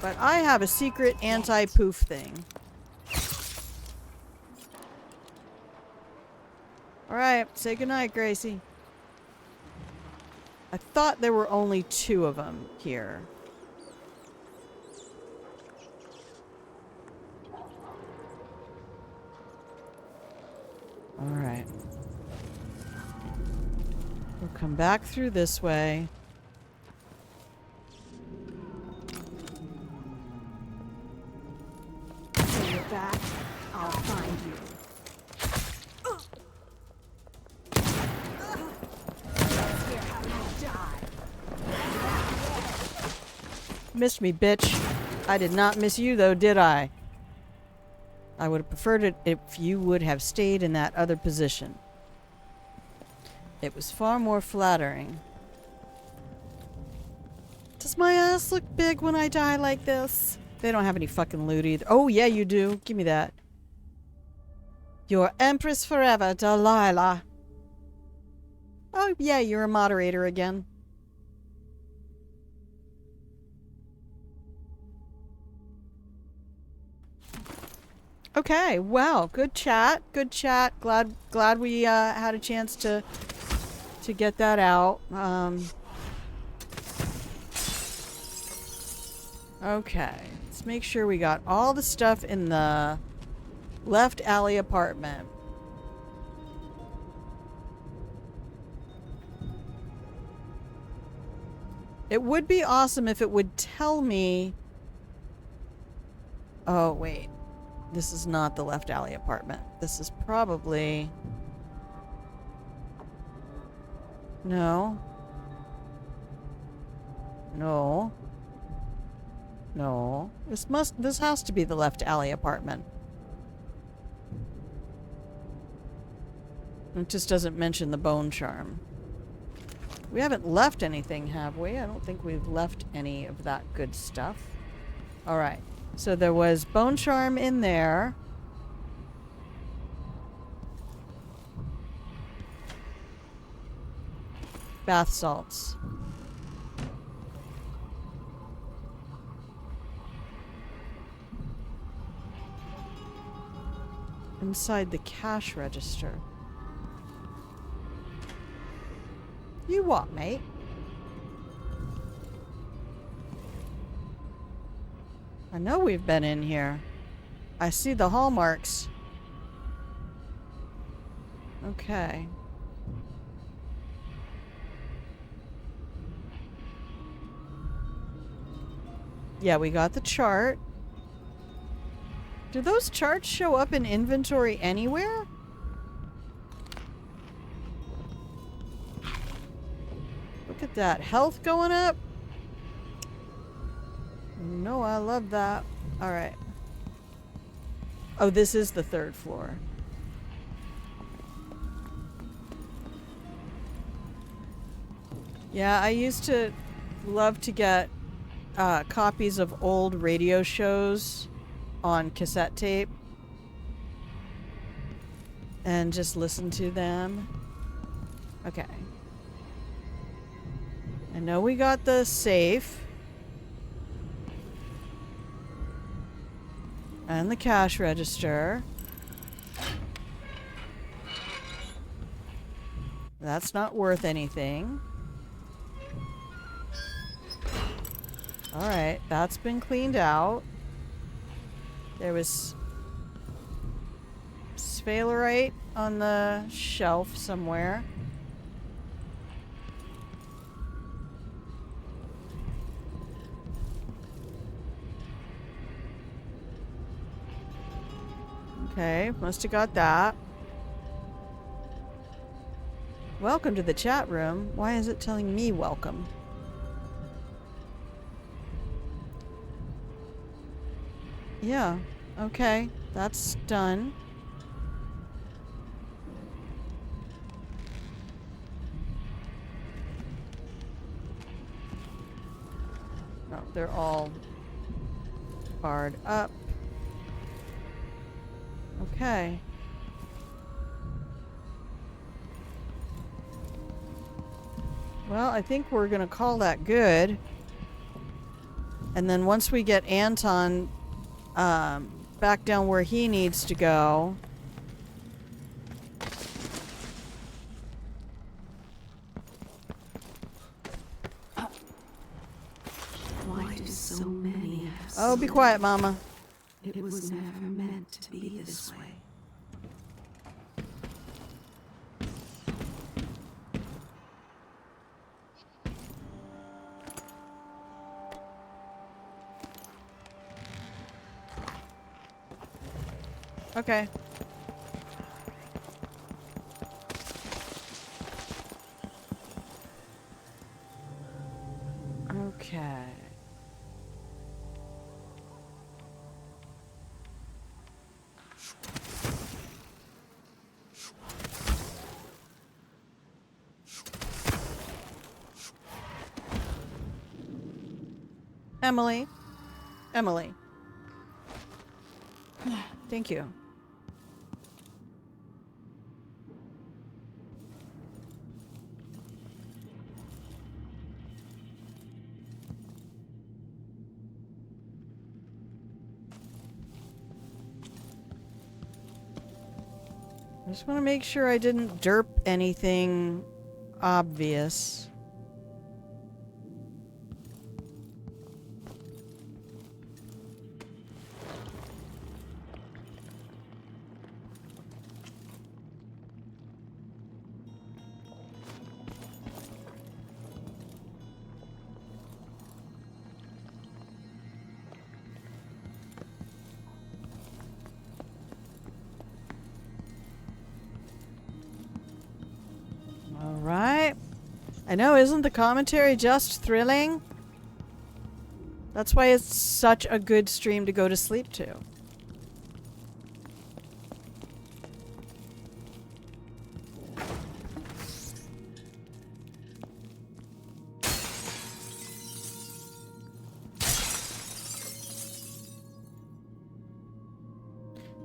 But I have a secret anti-poof thing. Alright, say goodnight, Gracie. I thought there were only 2 of them here. Alright. We'll come back through this way. When you're back, I'll find you. Missed me, bitch. I did not miss you, though, did I? I would have preferred it if you would have stayed in that other position. It was far more flattering. Does my ass look big when I die like this? They don't have any fucking loot either. Oh, yeah, you do. Give me that. Your Empress forever, Delilah. Oh, yeah, you're a moderator again. Okay, well, good chat. Good chat. Glad we had a chance to get that out. Okay, let's make sure we got all the stuff in the left alley apartment. It would be awesome if it would tell me... Oh, wait. This is not the left alley apartment. This is probably... No. No. No. This has to be the left alley apartment. It just doesn't mention the bone charm. We haven't left anything, have we? I don't think we've left any of that good stuff. Alright. So there was bone charm in there. Bath salts. inside the cash register. You what, mate? I know we've been in here. I see the hallmarks. Okay. Yeah, we got the chart. Do those charts show up in inventory anywhere? Look at that. Health going up. No, I love that. Alright. Oh, this is the 3rd floor. Yeah, I used to love to get copies of old radio shows on cassette tape and just listen to them. Okay. I know we got the safe and the cash register. That's not worth anything. Alright, that's been cleaned out. There was sphalerite on the shelf somewhere. Okay, must have got that. Welcome to the chat room. Why is it telling me welcome? Yeah, okay, that's done. No, they're all barred up. Okay. Well, I think we're gonna call that good. And then once we get Anton back down where he needs to go. Why do so many have Oh, be quiet, Mama. It was never meant to be this way. Okay. Okay. Emily. Emily. Thank you. I just want to make sure I didn't derp anything obvious. Alright. I know, isn't the commentary just thrilling? That's why it's such a good stream to go to sleep to.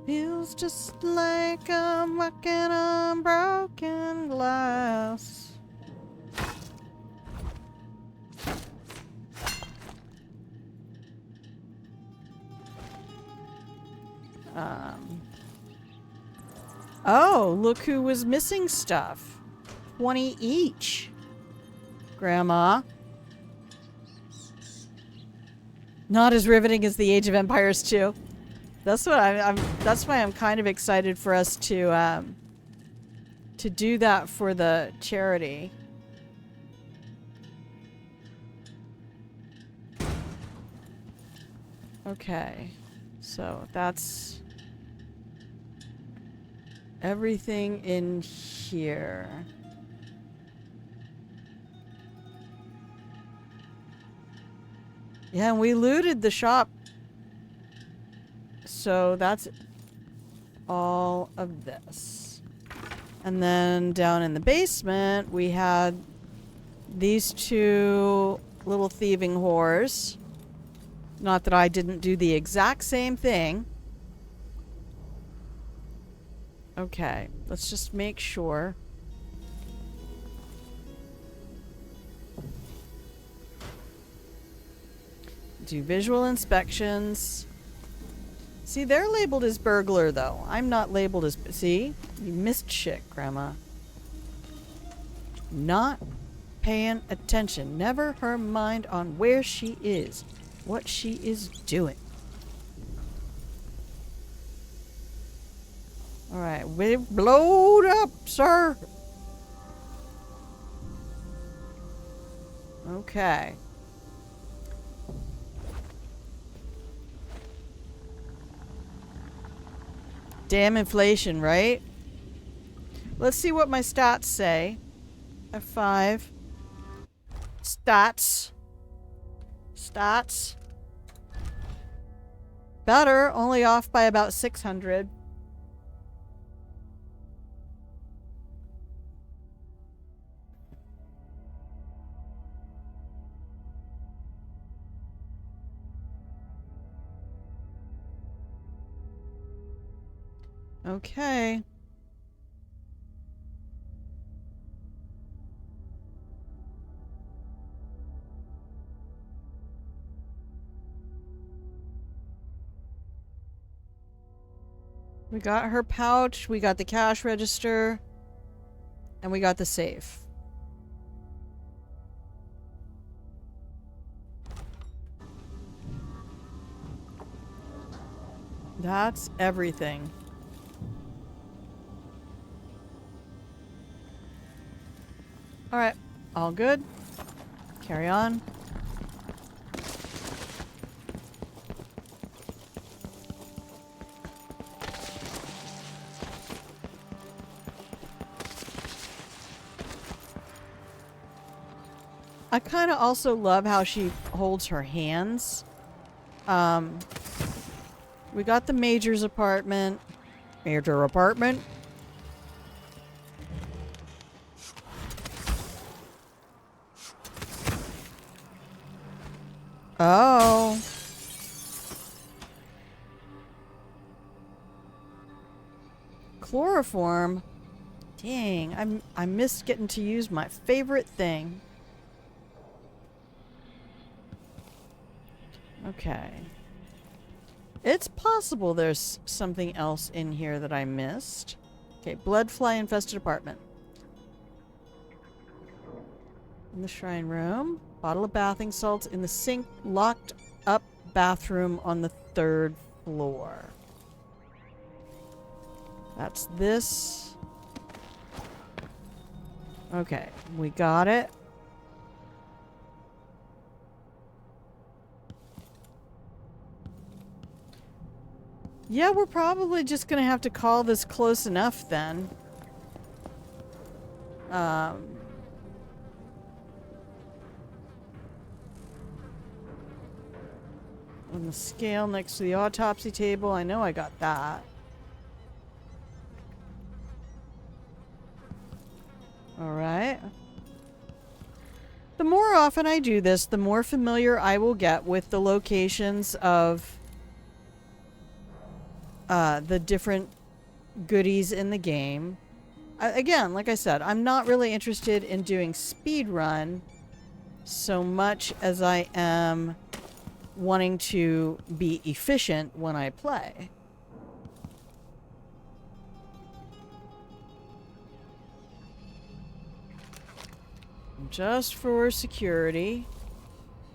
Feels just like I'm walking on broken glass. Oh, look who was missing stuff. 20 each. Grandma. Not as riveting as the Age of Empires 2. That's what that's why I'm kind of excited for us to do that for the charity. Okay. So that's everything in here. Yeah, and we looted the shop. So that's all of this. And then down in the basement, we had these two little thieving whores. Not that I didn't do the exact same thing. Okay, let's just make sure. Do visual inspections. See, they're labeled as burglar, though. I'm not labeled as... See? You missed shit, Grandma. Not paying attention. Never her mind on where she is. What she is doing. Alright, we've blowed up, sir. Okay. Damn inflation, right? Let's see what my stats say. F5. Stats. Stats. Better, only off by about 600. Okay. We got her pouch, we got the cash register, and we got the safe. That's everything. Alright, all good. Carry on. I kind of also love how she holds her hands. We got the Major's apartment. Major apartment. Oh. Chloroform. Dang, I missed getting to use my favorite thing. Okay. It's possible there's something else in here that I missed. Okay, blood fly infested apartment. In the shrine room. Bottle of bathing salts in the sink. Locked up bathroom on the 3rd floor. That's this. Okay, we got it. Yeah, we're probably just gonna have to call this close enough then. On the scale next to the autopsy table, I know I got that. Alright. The more often I do this, the more familiar I will get with the locations of the different goodies in the game. Again, like I said, I'm not really interested in doing speedrun so much as I am wanting to be efficient when I play. Just for security.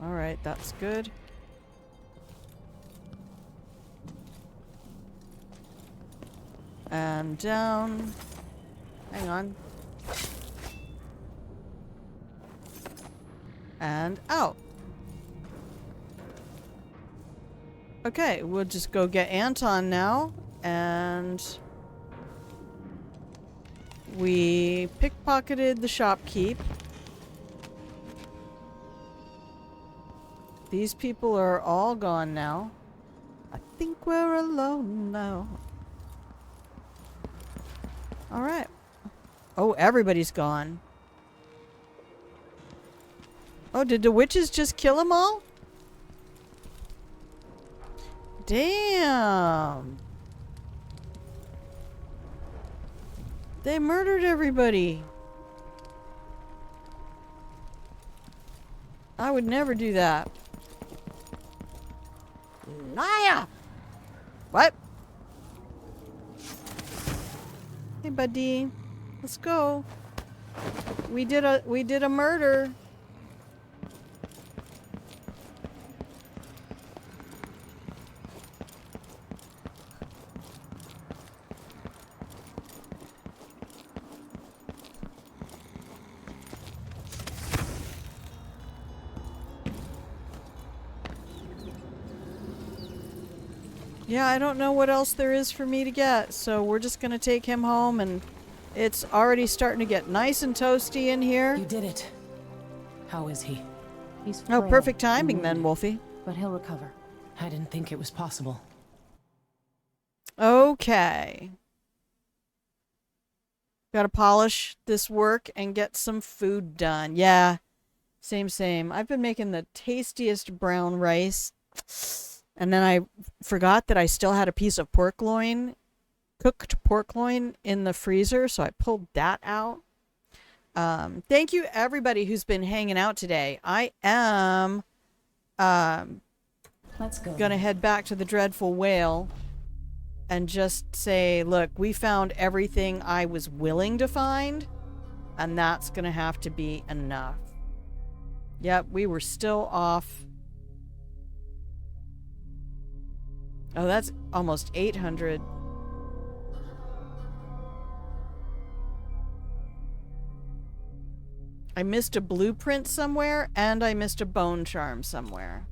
Alright, that's good. And down. Hang on. And out. Okay, we'll just go get Anton now. And we pickpocketed the shopkeep. These people are all gone now. I think we're alone now. Alright. Oh, everybody's gone. Oh, did the witches just kill them all? Damn. They murdered everybody. I would never do that. Liar! What? Hey, buddy. Let's go. We did a murder. Yeah, I don't know what else there is for me to get, so we're just gonna take him home, and it's already starting to get nice and toasty in here. You did it. How is he? He's Oh, frail perfect and timing then, wounded, Wolfie. but he'll recover. I didn't think it was possible. Okay. Gotta polish this work and get some food done. Yeah, same. I've been making the tastiest brown rice. And then I forgot that I still had a piece of pork loin, cooked pork loin in the freezer, so I pulled that out. Thank you everybody who's been hanging out today. I am Let's go. gonna head back to the Dreadful Whale and just say, look, we found everything I was willing to find, and that's gonna have to be enough. Yep, we were still off. Oh, that's almost 800. I missed a blueprint somewhere, and I missed a bone charm somewhere.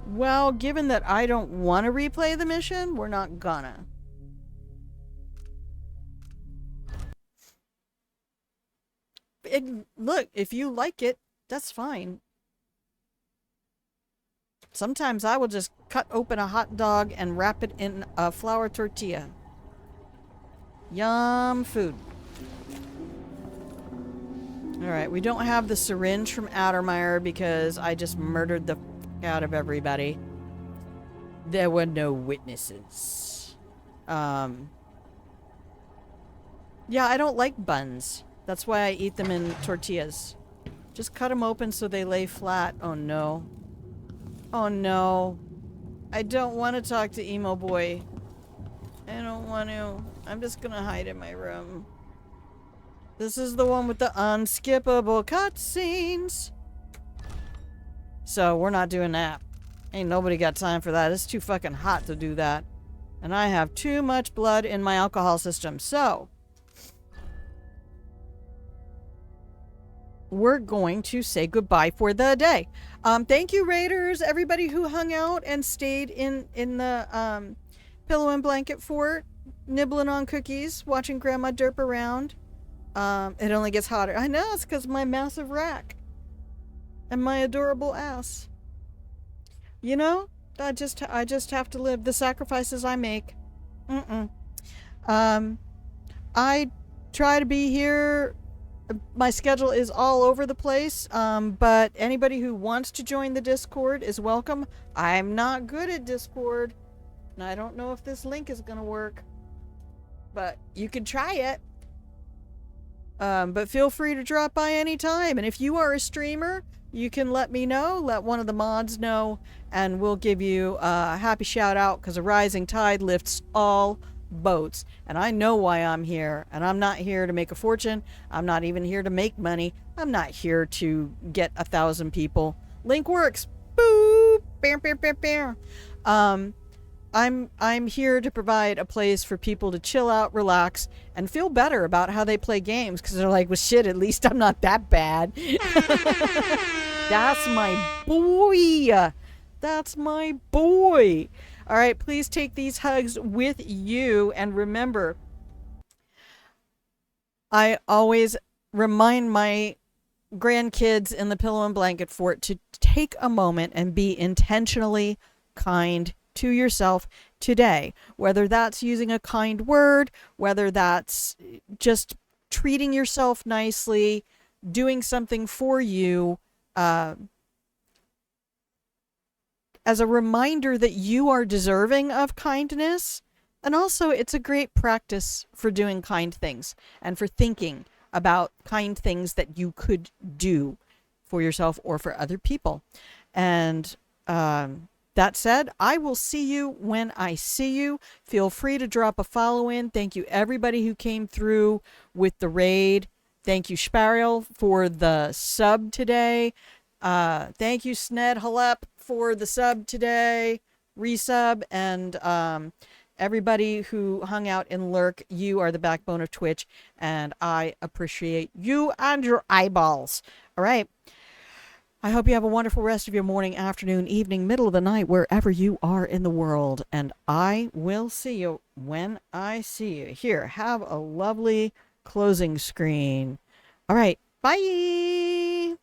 Well, given that I don't want to replay the mission, we're not gonna. Look, if you like it, that's fine. Sometimes I will just cut open a hot dog and wrap it in a flour tortilla. Yum food. Alright, we don't have the syringe from Addermeyer because I just murdered the f*** out of everybody. There were no witnesses. Yeah, I don't like buns. That's why I eat them in tortillas. Just cut them open so they lay flat. Oh no. Oh no. I don't want to talk to Emo Boy. I don't want to. I'm just gonna hide in my room. This is the one with the unskippable cutscenes. So we're not doing that. Ain't nobody got time for that. It's too fucking hot to do that. And I have too much blood in my alcohol system. So we're going to say goodbye for the day. Thank you, Raiders, everybody who hung out and stayed in the pillow and blanket fort, nibbling on cookies, watching Grandma derp around. It only gets hotter. I know, it's because of my massive rack and my adorable ass. You know, I just have to live the sacrifices I make. I try to be here. My schedule is all over the place, but anybody who wants to join the Discord is welcome. I'm not good at Discord, and I don't know if this link is going to work, but you can try it. But feel free to drop by anytime, and if you are a streamer, you can let me know, let one of the mods know, and we'll give you a happy shout out, because a rising tide lifts all boats, and I know why I'm here. And I'm not here to make a fortune. I'm not even here to make money. I'm not here to get 1,000 people. Link works. Boop. Bam, bam, bam, bam. I'm here to provide a place for people to chill out, relax, and feel better about how they play games, because they're like, well, shit, at least I'm not that bad. That's my boy. That's my boy. All right, please take these hugs with you, and remember, I always remind my grandkids in the Pillow and Blanket Fort to take a moment and be intentionally kind to yourself today, whether that's using a kind word, whether that's just treating yourself nicely, doing something for you, as a reminder that you are deserving of kindness. And also, it's a great practice for doing kind things and for thinking about kind things that you could do for yourself or for other people. And that said, I will see you when I see you. Feel free to drop a follow in. Thank you, everybody who came through with the raid. Thank you, Spariel, for the sub today. Thank you, Sned Halep, for the sub today, resub, and everybody who hung out in Lurk. You are the backbone of Twitch, and I appreciate you and your eyeballs. All right. I hope you have a wonderful rest of your morning, afternoon, evening, middle of the night, wherever you are in the world. And I will see you when I see you. Here, have a lovely closing screen. All right. Bye.